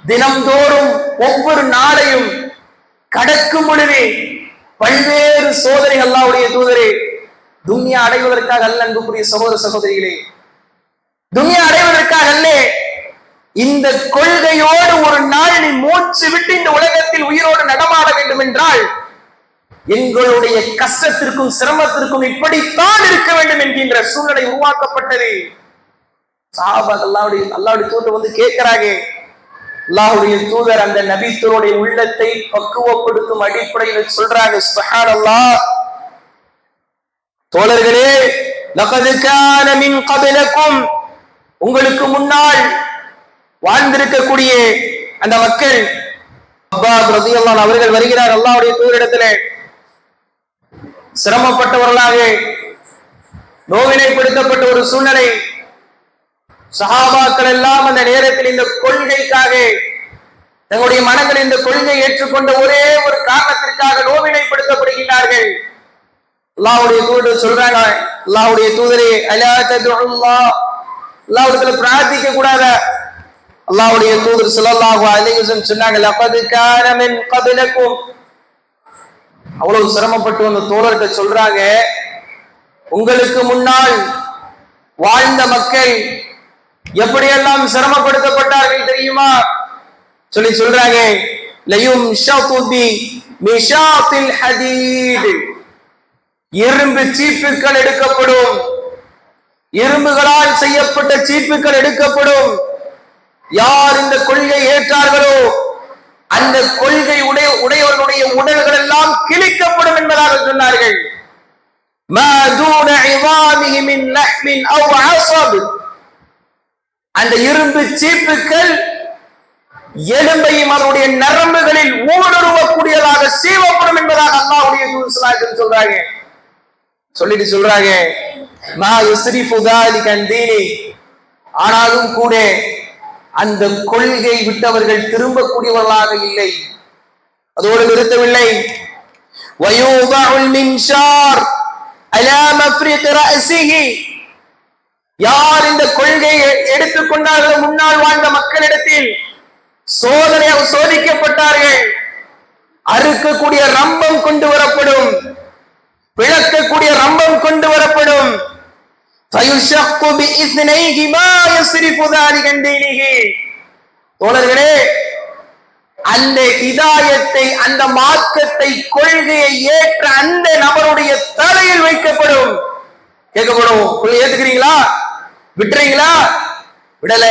தினம்தோறும் ஒவ்வொரு நாளையும் கடக்கும் பொழுது பல்வேறு சோதனைகள். அல்லாஹ்வுடைய தூதரே, துன்யா அடைவதற்காக அல்ல அன்புக்குரிய சகோதர சகோதரிகளே, துன்யா அடைவதற்காக அல்ல, இந்த கொள்கையோடு ஒரு நாள் நீ மூச்சு விட்டு இந்த உலகத்தில் உயிரோடு நடமாட வேண்டும் என்றால் எங்களுடைய கஷ்டத்திற்கும் சிரமத்திற்கும் இப்படித்தான் இருக்க வேண்டும் என்கின்ற சூழ்நிலை உருவாக்கப்பட்டது. சஹாபாக்கள் அல்லாஹ்வுடைய தூதர் வந்து கேட்கிறாங்க. அல்லாஹ்வுடைய தூதர் அந்த நபித்தோருடைய உள்ளத்தை பக்குவப்படுத்தும் அடிப்படையில் சொல்றாங்க, சுப்ஹானல்லாஹ், தோழர்களே, லகத் கான மின் கப்லக்கும், உங்களுக்கு முன்னால் வாழ்ந்திருக்கக்கூடிய அந்த மக்கள், ஹப்பாப் ரலியல்லாஹு அன்ஹு அவர்கள் வருகிறார் அல்லாஹ்வுடைய தூதரிடத்திலே. சிரமப்பட்டவர்களாக, நோவினைப்படுத்தப்பட்ட ஒரு சூழ்நிலை. சஹாபாக்கள் எல்லாம் அந்த நேரத்தில் இந்த கொள்கைக்காக, தங்களுடைய மனங்கள் இந்த கொள்கை ஏற்றுக்கொண்ட ஒரே ஒரு காரணத்திற்காக நோவினைப்படுத்தப்படுகிறார்கள். அல்லாஹ்வுடைய தூதர் சொல்றாங்க, அல்லாஹ்வுடைய தூதரே, அலா ததுல்லாஹ், அல்லாஹ்விடத்துல பிரார்த்திக்க கூடாத? அல்லாஹ்வுடைய தூதர் ஸல்லல்லாஹு அலைஹி வஸல்லம் சொன்னாங்க, லகத் கான மின் கப்லக்கும். அவ்வளவு சிரமப்பட்டு அந்த தோழர்கிட்ட சொல்றாங்க, உங்களுக்கு முன்னால் வாழ்ந்த மக்கள் எப்படியெல்லாம் சிரமப்படுத்தப்பட்டார்கள் தெரியுமா? சொல்றாங்க, லயும் ஷாதுபி மிஷாத்தில் ஹதீத், இரும்பு சீப்புகள் எடுக்கப்படும், இரும்புகளால் செய்யப்பட்ட சீப்புகள் எடுக்கப்படும். யார் இந்த கொள்கை ஏற்றார்களோ அந்த கொள்கை உடையவர்களுடைய உடல்கள் எல்லாம் கிழிக்கப்படும் என்பதாக சொன்னார்கள். அந்த இரும்பு சீப்புகள் எலும்பையும் அதனுடைய நரம்புகளில் ஊடுருவக்கூடியதாக சீவப்படும் என்பதாக அல்லாஹ்வுடைய தூதர் ஸல்லல்லாஹு அலைஹி வஸல்லம் சொல்றாங்க. சொல்லிட்டு சொல்றாங்க, மா யுஸ்ரிஃபு தாலிக அன் தீனி, ஆனாலும் கூட அந்த கொள்கை விட்டவர்கள் திரும்பக்கூடியவர்களாக இல்லை. அதோடு நிறுத்தவில்லை, வயூதஉல் மின்ஷார் அலா மஃப்ரிக் ரஅஸிஹி, யார் இந்த கொள்கையை எடுத்துக்கொண்டார்கள், முன்னால் வாழ்ந்த மக்களிடத்தில் சோதனையாக சோதிக்கப்பட்டார்கள், அறுக்கக்கூடிய ரம்பம் கொண்டு வரப்படும், பிளக்கக்கூடிய ரம்பம் கொண்டு வரப்படும். தோழர்களே, அந்த ஹிதாயத்தை, அந்த மார்க்கத்தை, கொள்கையை ஏற்ற அந்த நபருடைய தலையில் வைக்கப்படும். கேட்கப்படும், ஏத்துக்கிறீங்களா, விட்டுறீங்களா? விடல,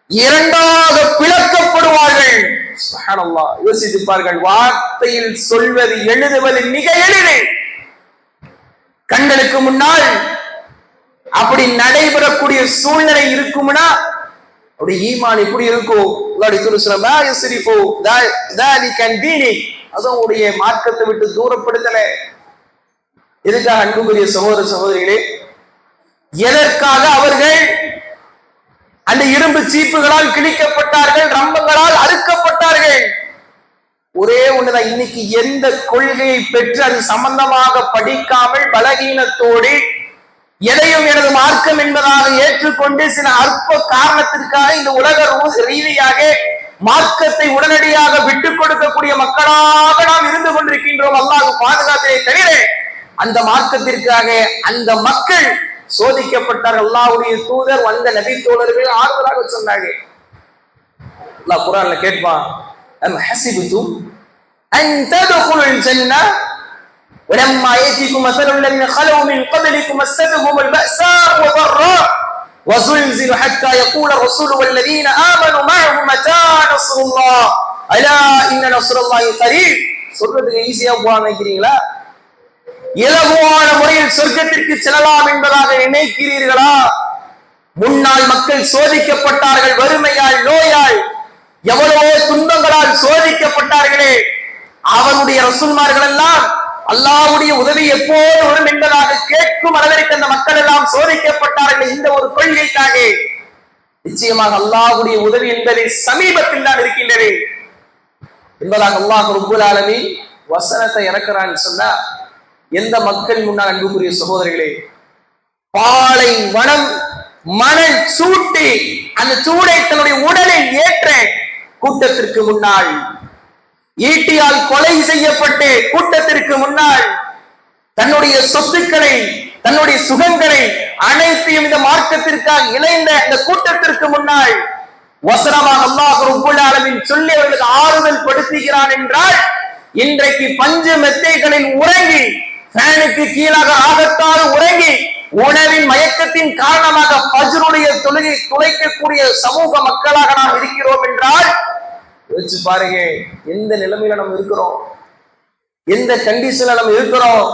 இரண்டாக பிளக்கப்படுவார்கள். சுப்ஹானல்லாஹ், யோசிப்பார்கள். வார்த்தையில் சொல்வது எழுதுவது மிக எளிது. கண்களுக்கு முன்னால் அப்படி நடைபெறக்கூடிய சூழ்நிலை இருக்கும்னா அப்படி ஈமான் எப்படி இருக்கும்? அதனுடைய மார்க்கத்தை விட்டு தூரப்படுத்தல. எதுக்காக அன்புக்குரிய சகோதர சகோதரிகளே, எதற்காக அவர்கள் அந்த இரும்பு சீப்புகளால் கிழிக்கப்பட்டார்கள், ரம்பங்களால் அறுக்கப்பட்டார்கள்? ஒரே ஒண்ணுதான், இன்னைக்கு எந்த கொள்கையை பெற்று அது சம்பந்தமாக படிக்காமல் பலகீனத்தோடு எதையும் எனது மார்க்கம் என்பதாக ஏற்றுக்கொண்டு சில அற்ப காரணத்திற்காக இந்த உலக ரீதியாக மார்க்கத்தை உடனடியாக விட்டுக் கொடுக்கக்கூடிய மக்களாக நாம் இருந்து கொண்டிருக்கின்றோம். அல்லாஹ் பாதுகாத்ததை தவிர அந்த மார்க்கத்திற்காக அந்த மக்கள் சோதிக்கப்பட்டார்கள். அல்லாஹ்வுடைய தூதர் வந்த நபி தோழர்கள் ஆறுதலாக சொன்னாங்க. அல்லாஹ் குர்ஆன்ல கேட்பான், அம் ஹஸிபுதும் அன் ததுகுலுல் ஜன்னah ولما يأتيكم مثل الذين خلوا من قبلكم مستهم البأساء والضراء وزلزلوا حتى يقول الرسول والذين آمنوا معه متى نصر الله ألا إن نصر الله قريب. சொல்றதுக்கு ஈஸியா போக நினைக்கிறீங்களா? இலகுவான முறையில் சொர்க்கத்திற்கு செல்லலாம் என்பதாக நினைக்கிறீர்களா? முன்னாள் மக்கள் சோதிக்கப்பட்டார்கள், வறுமையால், நோயால், எவ்வளவோ துன்பங்களால் சோதிக்கப்பட்டார்களே. அவருடைய ரசூல்மார்கள் எல்லாம் அல்லாஹ்வுடைய உதவி எப்போது வரும் என்பதாக கேட்கும் அளவிற்கு அந்த மக்கள் எல்லாம் சோதிக்கப்பட்டார்கள். இந்த ஒரு கொள்கைக்காக நிச்சயமாக அல்லாஹ்வுடைய உதவி என்பது சமீபத்தில் தான் இருக்கின்றது என்பதாக அல்லாஹ் ரப்புல் ஆலமீன் வசனத்தை இறக்குறான்னு சொன்னா, எந்த மக்கள் முன்னால் அன்புக்குரிய சகோதரர்களே, பாலை வனம் மணல் சூட்டி அந்த சூடை தன்னுடைய உடலில் ஏற்ற கூட்டத்திற்கு முன்னால், ஈட்டியால் கொலை செய்யப்பட்டு கூட்டத்திற்கு முன்னால் தன்னுடைய சொத்துக்களை, தன்னுடைய சுகங்களை அனைத்தையும் இந்த மார்க்கத்திற்காக இணைந்த இந்த கூட்டத்திற்கு முன்னால் வசனமாக அல்லாஹ் ரப்புல் ஆலமீன் சொல்லி அவர்களுக்கு ஆறுதல் படுத்துகிறான் என்றால், இன்றைக்கு பஞ்சு மெத்தைகளில் உறங்கி, ஃபேனுக்கு கீழாக ஆகத்தால் உறங்கி, உணவின் மயக்கத்தின் காரணமாக ஃபஜ்ருடைய தொழுகை துளைக்கக்கூடிய சமூக மக்களாக நாம் இருக்கிறோம் என்றால் யோசிச்சு பாருங்க, எந்த நிலைமையில நம்ம இருக்கிறோம், எந்த கண்டிஷன்ல நம்ம இருக்கிறோம்.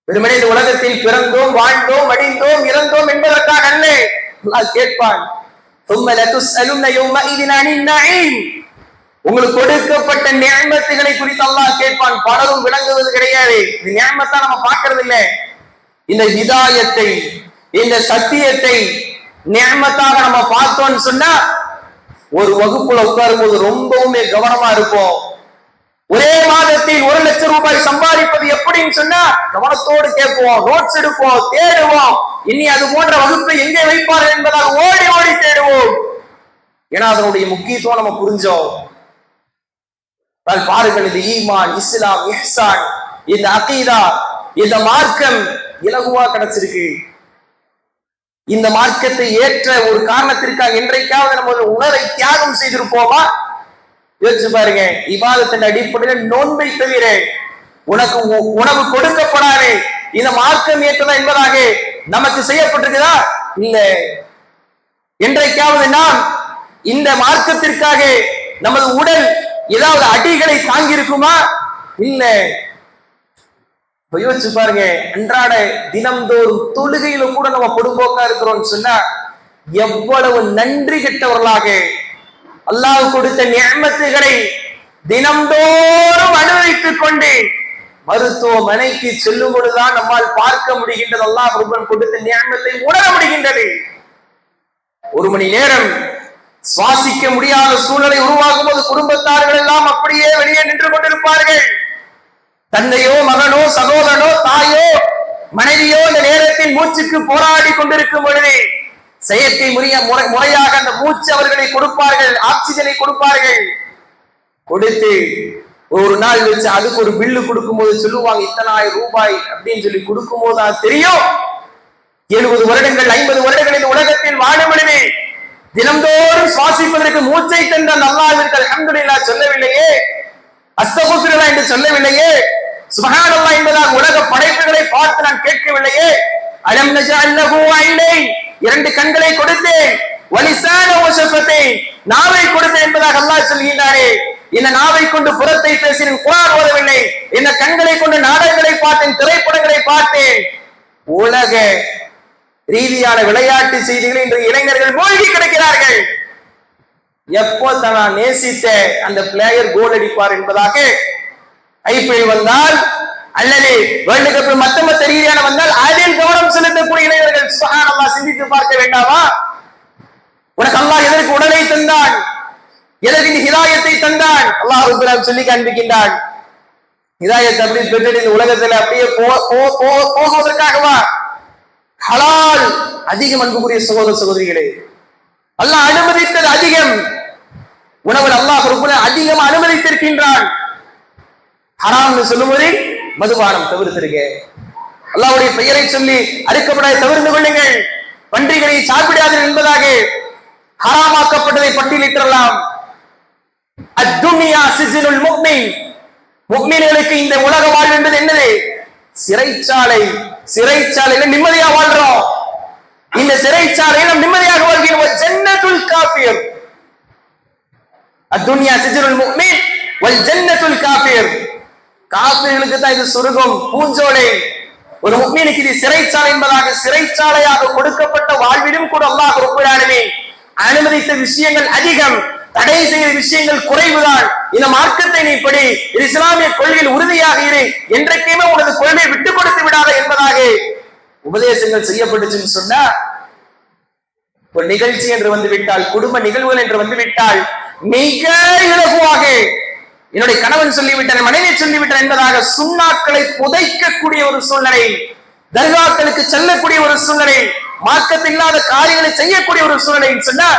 வெறுமனே இந்த உலகத்தில் பிறந்தோம், வாழ்ந்தோம், மடிந்தோம், இறந்தோம் என்பதற்காக அல்ல. அல்லாஹ் கேட்பான், உங்களுக்கு கொடுக்கப்பட்ட நியமத்துகளை குறித்து அல்லாஹ் கேட்பான். பலரும் விளங்குவது கிடையாது. இந்த நியமத்தை நம்ம பார்க்கறது இல்லை. இந்த ஹிதாயத்தை, இந்த சத்தியத்தை நியமத்தாக நம்ம பார்த்தோம்னு சொன்னா, ஒரு வகுப்புல உட்காரும் போது ரொம்பவுமே கவனமா இருப்போம். ஒரே மாதத்தில் 1 லட்சம் ரூபாய் சம்பாதிப்பது எப்படின்னு சொன்னா கவனத்தோடு கேட்போம், நோட்ஸ் எடுப்போம், தேடுவோம். இனி அது போன்ற வகுப்பை எங்கே வைப்பார்கள் என்பதால் ஓடி ஓடி தேடுவோம். ஏன்னா அதனுடைய முக்கியத்துவம் நம்ம புரிஞ்சோம். பாருங்கள், இந்த ஈமான், இஸ்லாம், இஹ்சான், இந்த அகீதா, இந்த மார்க்கம் இலகுவா கிடைச்சிருக்கு. இந்த மார்க்கத்தை ஏற்ற ஒரு காரணத்திற்காக என்றைக்காவது நம்ம உணவை தியாகம் செய்திருப்போமா? யோசிச்சு பாருங்க. இபாதத்தின் அடிப்படையில் நோன்பை தவிர உனக்கு உணவு கொடுக்கப்படாது, இந்த மார்க்கம் ஏற்றதா என்பதாக நமக்கு செய்யப்பட்டிருக்குதா? இல்ல. என்றைக்காவது நாம் இந்த மார்க்கத்திற்காக நமது உடல் ஏதாவது அடிகளை தாங்கி இருக்குமா? இல்ல. யோசிச்சு பாருங்க, அன்றாட தினம்தோறும் தொழுகையில கூட நம்ம பொடும்போக்கா இருக்கிறோம்னு சொன்னா எவ்வளவு நன்றி கெட்டவர்களாக அல்லாஹ் கொடுத்த நியமத்துகளை தினம்தோறும் அனுபவித்துக் கொண்டு மருத்துவமனைக்கு செல்லும் பொழுதுதான் நம்மால் பார்க்க முடிகின்றது, அல்லாஹ் கொடுத்த நியமத்தை உணர முடிகின்றது. 1 மணி நேரம் சுவாசிக்க முடியாத சூழ்நிலை உருவாகும் போது குடும்பத்தார்கள் எல்லாம் அப்படியே வெளியே நின்று கொண்டிருப்பார்கள். தந்தையோ, மகனோ, சகோதரனோ, தாயோ, மனைவியோ இந்த நேரத்தில் மூச்சுக்கு போராடி கொண்டிருக்கும் பொழுது செயற்கை முறையாக அந்த மூச்சு அவர்களை கொடுப்பார்கள், ஆக்சிஜனை கொடுப்பார்கள். கொடுத்து ஒரு நாள் வச்சு அதுக்கு ஒரு பில்லு கொடுக்கும் போது சொல்லுவாங்க, இத்தனை ஆயிரம் ரூபாய் அப்படின்னு சொல்லி கொடுக்கும் போதுதான் தெரியும் 70 வருடங்கள் 50 வருடங்கள் இந்த உலகத்தில் வாழும் பொழுது தினந்தோறும் சுவாசிப்பதற்கு மூச்சை தந்த அல்லாஹ்விற்கு அல்ஹம்துலில்லாஹ் சொல்லவில்லையே, அஸ்தக்ஃபிருல்லாஹ் என்று சொல்லவில்லையே, சுப்ஹானல்லாஹ் என்பதாக உலக படைப்புகளை பார்த்து நான் கேட்கவில்லையே. அலம் நஜஅல் லஹு ஐனைன், 2 கண்களை கொடுத்தேன், வலிசான வஷஃபத்தை, நாவை கொடுத்தேன் என்பதாக அல்லாஹ் சொல்கிறாரே. இந்த நாவை கொண்டு புறத்தை பேசினேன், குர்ஆன் ஓதவில்லை. இந்த கண்களை கொண்டு நாடகங்களை பார்த்தேன், திரைப்படங்களை பார்த்தேன். உலக ரீதியான விளையாட்டு செய்திகளை இன்று இளைஞர்கள் மூழ்கி கிடக்கிறார்கள். எப்போ தான் நேசித்த அந்த பிளேயர் கோல் அடிப்பார் என்பதாக ஐபிஎல் வந்தால் அல்லது வேர்ல்டு கப் மத்த ரீதியான வந்தால் அதில் கவனம் செலுத்தக்கூடிய இளைஞர்கள் சுப்ஹானல்லாஹ் சிந்தித்து பார்க்க வேண்டாமா? உனக்கு அல்லாஹ் எதற்கு உடலை தந்தான், எதற்கு ஹிதாயத்தை தந்தான்? அல்லாஹ் ரப்பல் ஆலமீன் சொல்லி காண்பிக்கின்றான். ஹிதாயத் அப்படி பெற்று இந்த உலகத்தில் அப்படியே போவதற்காகவா? ஹலால் அதிகம். அன்புக்குரிய சகோதர சகோதரிகளே, அல்லாஹ் அனுமதித்தது அதிகம். உணவில் அல்லாஹ் ரப்பல் அதிகம் அனுமதித்திருக்கின்றான். ஹராம் சொல்லும்போது மதுபானம் தவிர்த்திருக்க, அல்லாஹ்வுடைய பெயரை சொல்லி அறுக்கப்படாத தவிர்த்து கொள்ளுங்கள், பன்றிகளை சாப்பிடாதீர்கள் என்பதாக ஹராமாக்கப்பட்டதை பட்டியலிட்டலாம். அத்துன்யா சிஜ்னுல் முஃமின், முஃமின்களுக்கு இந்த உலக வாழ்வு என்பது என்னது? சிறைச்சாலை. சிறைச்சாலையில நிம்மதியா வாழ்றோம். இந்த சிறைச்சாலையில் நாம் நிம்மதியாக வாழ்கிறோம். ஜன்னத்துல் காஃபிர், அத்துன்யா சிஜ்னுல் முஃமின் வல் ஜன்னத்துல் காஃபிர். காஃபிர்களுக்கு தான் இது சொர்க்கம், பூஞ்சோலை. ஒரு முஃமினுக்கு இது சிறைச்சாலை என்பதாக சிறைச்சாலையாக கொடுக்கப்பட்ட வாழ்விலும் கூட அல்லாஹ் ரப்பல் ஆலமீன் அனுமதித்த விஷயங்கள் அதிகம், தடை செய்த விஷயங்கள் குறைவுதான். இந்த மார்க்கத்தை நீ படி, இஸ்லாமிய கொள்கையில் உறுதியாக இரு, என்றைக்குமே உனது கொள்கையை விட்டுக் கொடுத்து விடாத என்பதாக உபதேசங்கள் செய்யப்பட்டுச்சுன்னு சொன்னா, ஒரு நிகழ்ச்சி என்று வந்துவிட்டால், குடும்ப நிகழ்வுகள் என்று வந்துவிட்டால் மிக இலகுவாக என்னுடைய கணவன் சொல்லிவிட்டார், மனைவி சொல்லிவிட்டார் என்பதாக சுண்ணாக்களை புதைக்கக்கூடிய ஒரு சூழ்நிலை, தர்காக்களுக்கு செல்லக்கூடிய ஒரு சூழ்நிலை, மார்க்கத்தில் இல்லாத காரியங்களை செய்யக்கூடிய ஒரு சூழ்நிலை சொன்னா,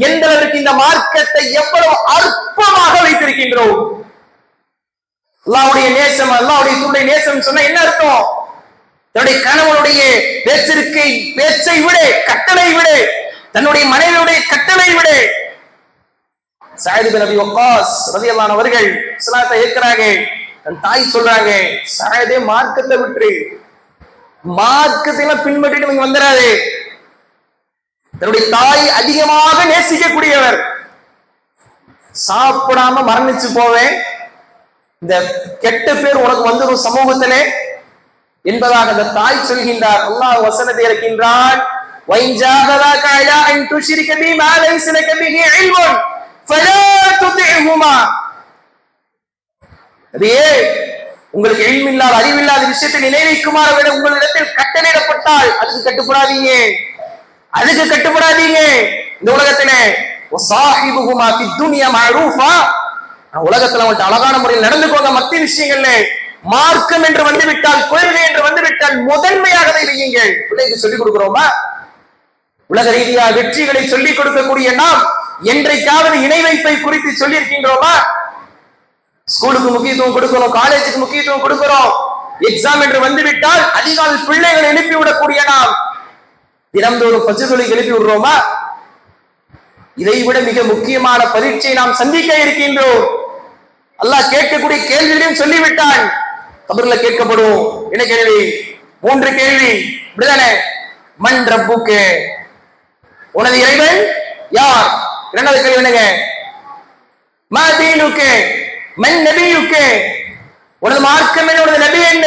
எந்த அளவுக்கு இந்த மார்க்கத்தை எவ்வளவு அற்பமாக வைத்திருக்கின்றோம். அல்லாஹ்வுடைய நேசம், அல்லாஹ்வுடைய தூதருடைய நேசம் சொன்னா என்ன அர்த்தம்? தன்னுடைய கணவனுடைய பேச்சை விட, கட்டளை விட, தன்னுடைய மனைவியுடைய கட்டளை விட, சஅத் பின் அபி வக்காஸ் ரலியல்லாஹு அன்ஹு அவர்கள் இஸ்லாத்தை ஏற்கிறாங்க. தன் தாய் சொல்றாங்க, சஅதே மார்க்கத்தை விட்டு, மார்க்கத்தை பின்பற்றிட்டு நீங்க வந்துடாது. தன்னுடைய தாய் அதிகமாக நேசிக்கக்கூடியவர். சாப்பிடாம மரணிச்சு போவேன், இந்த கெட்ட பேர் உனக்கு வந்துடும் சமூகத்திலே என்பதாக அந்த தாய் சொல்கின்றார். அல்லாஹ் வசனத்தை இறக்கின்றான், وَإِنْ عَلَىٰ أَن تُشْرِكَ بِي مَا لَيْسَ لَكَ بِهِ عِلْمٌ فَلَا تُطِعْهُمَا. அதே உங்களுக்கு இல்மில்லாத, அறிவில்லாத விஷயத்தை நினைவைக்குமாறு விட உங்களிடத்தில் கட்டளையிடப்பட்டால் அதுக்கு கட்டுப்படாதீங்க, அதுக்கு கட்டுப்படாதீங்க. இந்த உலகத்திலே وَصَاحِبُهُمَا فِي الدُّنْيَا مَعْرُوفًا, உலகத்துல அவங்கள்ட்ட அழகான முறையில் நடந்துக்கோங்க. மத்திய விஷயங்கள்ல மார்க்கம் என்று வந்துவிட்டால், கொள்கை என்று வந்துவிட்டால் முதன்மையாக வையுங்கள். பிள்ளைக்கு சொல்லிக் கொடுக்கிறோமா? உலக ரீதியாக வெற்றிகளை சொல்லிக் கொடுக்கக்கூடிய நாம் என்றைக்காவது இணை வைப்பை குறித்து சொல்லி இருக்கின்றோமா? ஸ்கூலுக்கு முக்கியத்துவம் கொடுக்கிறோம், காலேஜுக்கு முக்கியத்துவம் கொடுக்கிறோம். எக்ஸாம் என்று வந்துவிட்டால் அதிகாலை பிள்ளைகளை எழுப்பி விடக்கூடிய நாம் தினந்தோறும் பஜ்ர்களை எழுப்பி விடுறோமா? இதைவிட மிக முக்கியமான பரீட்சை நாம் சந்திக்க இருக்கின்றோம். அல்லாஹ் கேட்கக்கூடிய கேள்விகளையும் சொல்லிவிட்டான். கபர்ல கேட்கப்படும் என்ன கேள்வி? 3 கேள்வி. இப்படிதானே? மன் ரப்புக்கு, உனது இறைவன் யார்? 2வது கேள்வி என்னங்க? மா தீனுக்கு, மன் நபியுக்கு, உனது மார்க்கம் என்ன, உனது நபி என்ன?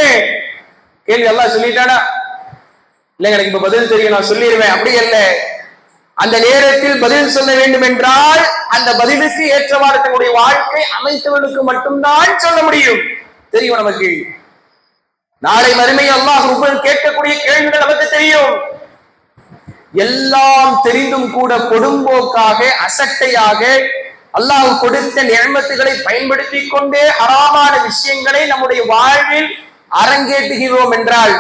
கேள்வி அல்லாஹ் சொல்லிட்டானா? இல்லைங்க, எனக்கு இப்ப பதில் தெரியும், நான் சொல்லிடுவேன். அப்படி அல்ல. அந்த நேரத்தில் பதில் சொல்ல வேண்டும் என்றால் அந்த பதிலுக்கு ஏற்றவாறு தன்னுடைய வாழ்க்கை அமைத்தவனுக்கு மட்டும்தான் சொல்ல முடியும். தெரியும் நமக்கு. நாளை மறுமை அல்லாஹ் ரப்பல் கேட்கக்கூடிய கேள்விகள் நமக்கு தெரியும். எல்லாம் தெரிந்தும் கூட கொடும்போக்காக, அசட்டையாக அல்லாஹ் கொடுத்த நியமத்துகளை பயன்படுத்தி கொண்டே ஹராமான விஷயங்களை நம்முடைய வாழ்வில் அரங்கேற்றுகிறோம் என்றால்,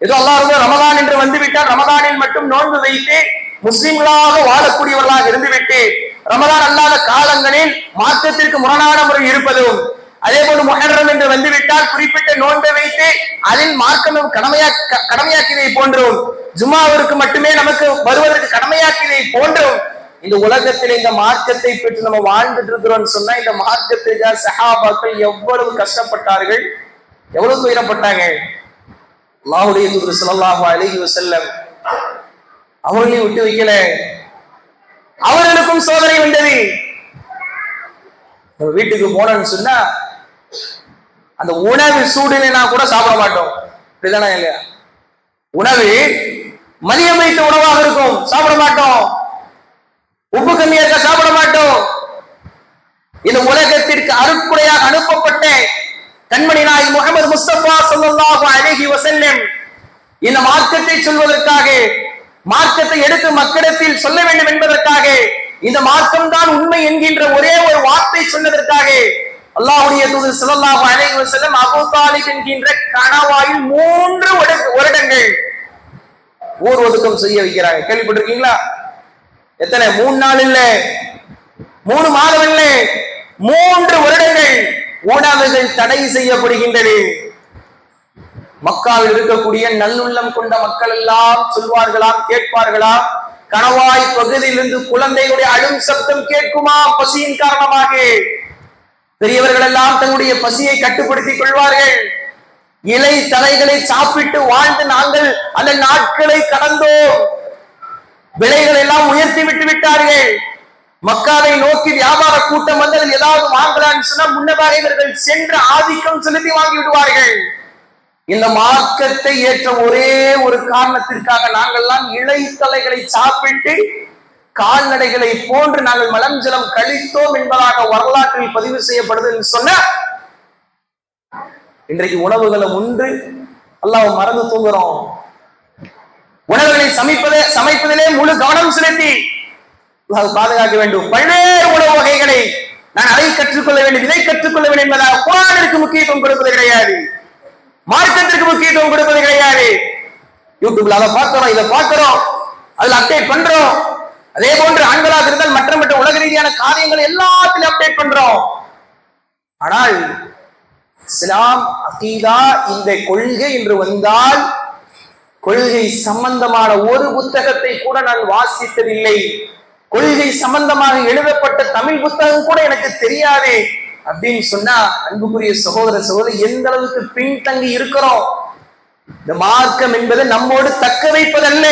ஏதோ அல்லாஹ் ரமதான் என்று வந்துவிட்டால் ரமதானில் மட்டும் நோன்பு வைத்து முஸ்லிம்களாக வாழக்கூடியவர்களாக இருந்துவிட்டு ரமதான் அல்லாத காலங்களில் மார்க்கத்திற்கு முரணான முறை இருப்பதும், அதே போல முஹர்ரம் என்று வந்துவிட்டால் குறிப்பிட்ட நோன்பை வைத்து அதில் மார்க்கம் கடமையாக்கியதை போன்றும், ஜும்மாவிற்கு மட்டுமே நமக்கு வருவதற்கு கடமையாக்கியதை போன்றும் இந்த உலகத்தில் இந்த மார்க்கத்தை பெற்று நம்ம வாழ்ந்துட்டு இருக்கிறோம் சொன்னா, இந்த மார்க்கத்திற்காக சஹாபாக்கள் எவ்வளவு கஷ்டப்பட்டார்கள், எவ்வளவு துயரப்பட்டாங்க. அல்லாஹ்வுடைய தூதர் ஸல்லல்லாஹு அலைஹி வஸல்லம் அவர்களையும் விட்டு வைக்கல. அவர்களுக்கும் சோதனை வந்தது. வீட்டுக்கு போனோம்னு சொன்னா அந்த உணவு சூடுனா கூட சாப்பிட மாட்டோம். இப்படிதானே இல்லையா? உணவு மதியம் வைத்த உணவாக இருக்கும், சாப்பிட மாட்டோம். உப்பு கம்மியா இருக்க சாப்பிட மாட்டோம். இந்த உலகத்திற்கு அருட்குறையாக அனுப்பப்பட்ட கண்மணி நாயகம் முஹம்மது முஸ்தபா ஸல்லல்லாஹு அலைஹி வஸல்லம் இந்த மார்க்கத்தை சொல்வதற்காக, மார்க்கத்தை எடுத்து மக்களிடத்தில் சொல்ல வேண்டும் என்பதற்காக, இந்த மார்க்கம் தான் உண்மை என்கின்ற ஒரே ஒரு வார்த்தை சொன்னதற்காக அல்லாஹ்வுடைய தூதர் ஸல்லல்லாஹு அலைஹி வஸல்லம் அபூ தாலிப் என்கின்ற கணவாயில் 3 வருடங்கள் ஊர் ஒதுக்கம் செய்ய வைக்கிறாங்க. கேள்விப்பட்டிருக்கீங்களா? எத்தனை? 3 நாள் இல்ல, 3 மாதம் இல்ல, 3 வருடங்கள் உணவுகள் தடை செய்யப்படுகின்றது. மக்காவில் இருக்கக்கூடிய நல்லுள்ளம் கொண்ட மக்கள் எல்லாம் சொல்வார்களாம், கேட்பார்களாம், கணவாய் பகுதியிலிருந்து குழந்தைகளுடைய அழும் சப்தம் கேட்குமா பசியின் காரணமாக. பெரியவர்கள் எல்லாம் தங்களுடைய பசியை கட்டுப்படுத்திக் கொள்வார்கள். இலை தலைகளை சாப்பிட்டு வாழ்ந்து நாங்கள் அந்த நாட்களை கடந்தோம். விலைகள் எல்லாம் உயர்த்தி விட்டு விட்டார்கள். மக்காவை நோக்கி வியாபார கூட்டம் வந்து ஏதாவது வாங்கலான்னு சொன்னா முன்னதாக இவர்கள் சென்று ஆதிக்கம் செலுத்தி வாங்கி விடுவார்கள். இந்த மார்க்கத்தை ஏற்ற ஒரே ஒரு காரணத்திற்காக நாங்கள்லாம் இலை தலைகளை சாப்பிட்டு கால்நடைகளை போன்று நாங்கள் மலஞ்சலம் கழித்தோம் என்பதாக வரலாற்றில் பதிவு செய்யப்படுதுன்னு சொன்ன இன்றைக்கு உணவுகளை உண்டு அல்லாஹ் மறந்து தூங்குறோம். உணவுகளை சமைப்பதிலே முழு கவனம் செலுத்தி பாதுகாக்க வேண்டும். பல்வேறு உணவு வகைகளை நான் அதை கற்றுக்கொள்ள வேண்டும், இதை கற்றுக்கொள்ள வேண்டும் என்பதாக குர்ஆனிற்கு முக்கியத்துவம் கொடுப்பது கிடையாது, மார்க்கத்திற்கு முக்கியத்துவம் கொடுப்பது கிடையாது. யூடியூப்ல அதை பார்க்கிறோம், இதை பார்க்கிறோம், அதுல அப்டேட் பண்றோம். அதே போன்று ஆண்களாக இருந்தால் மற்ற உலக ரீதியான காரியங்கள் எல்லாத்திலும் அப்டேட் பண்றோம். ஆனால் இஸ்லாம் அகீதா இந்த கொள்கை என்று வந்தால் கொள்கை சம்பந்தமான ஒரு புத்தகத்தை கூட நான் வாசித்ததில்லை, கொள்கை சம்பந்தமாக எழுதப்பட்ட தமிழ் புத்தகம் கூட எனக்கு தெரியாது அப்படின்னு சொன்னா அன்புக்குரிய சகோதர சகோதரி எந்த அளவுக்கு பின்தங்கி இருக்கிறோம். இந்த மார்க்கம் என்பது நம்மோடு தக்க வைப்பதல்ல.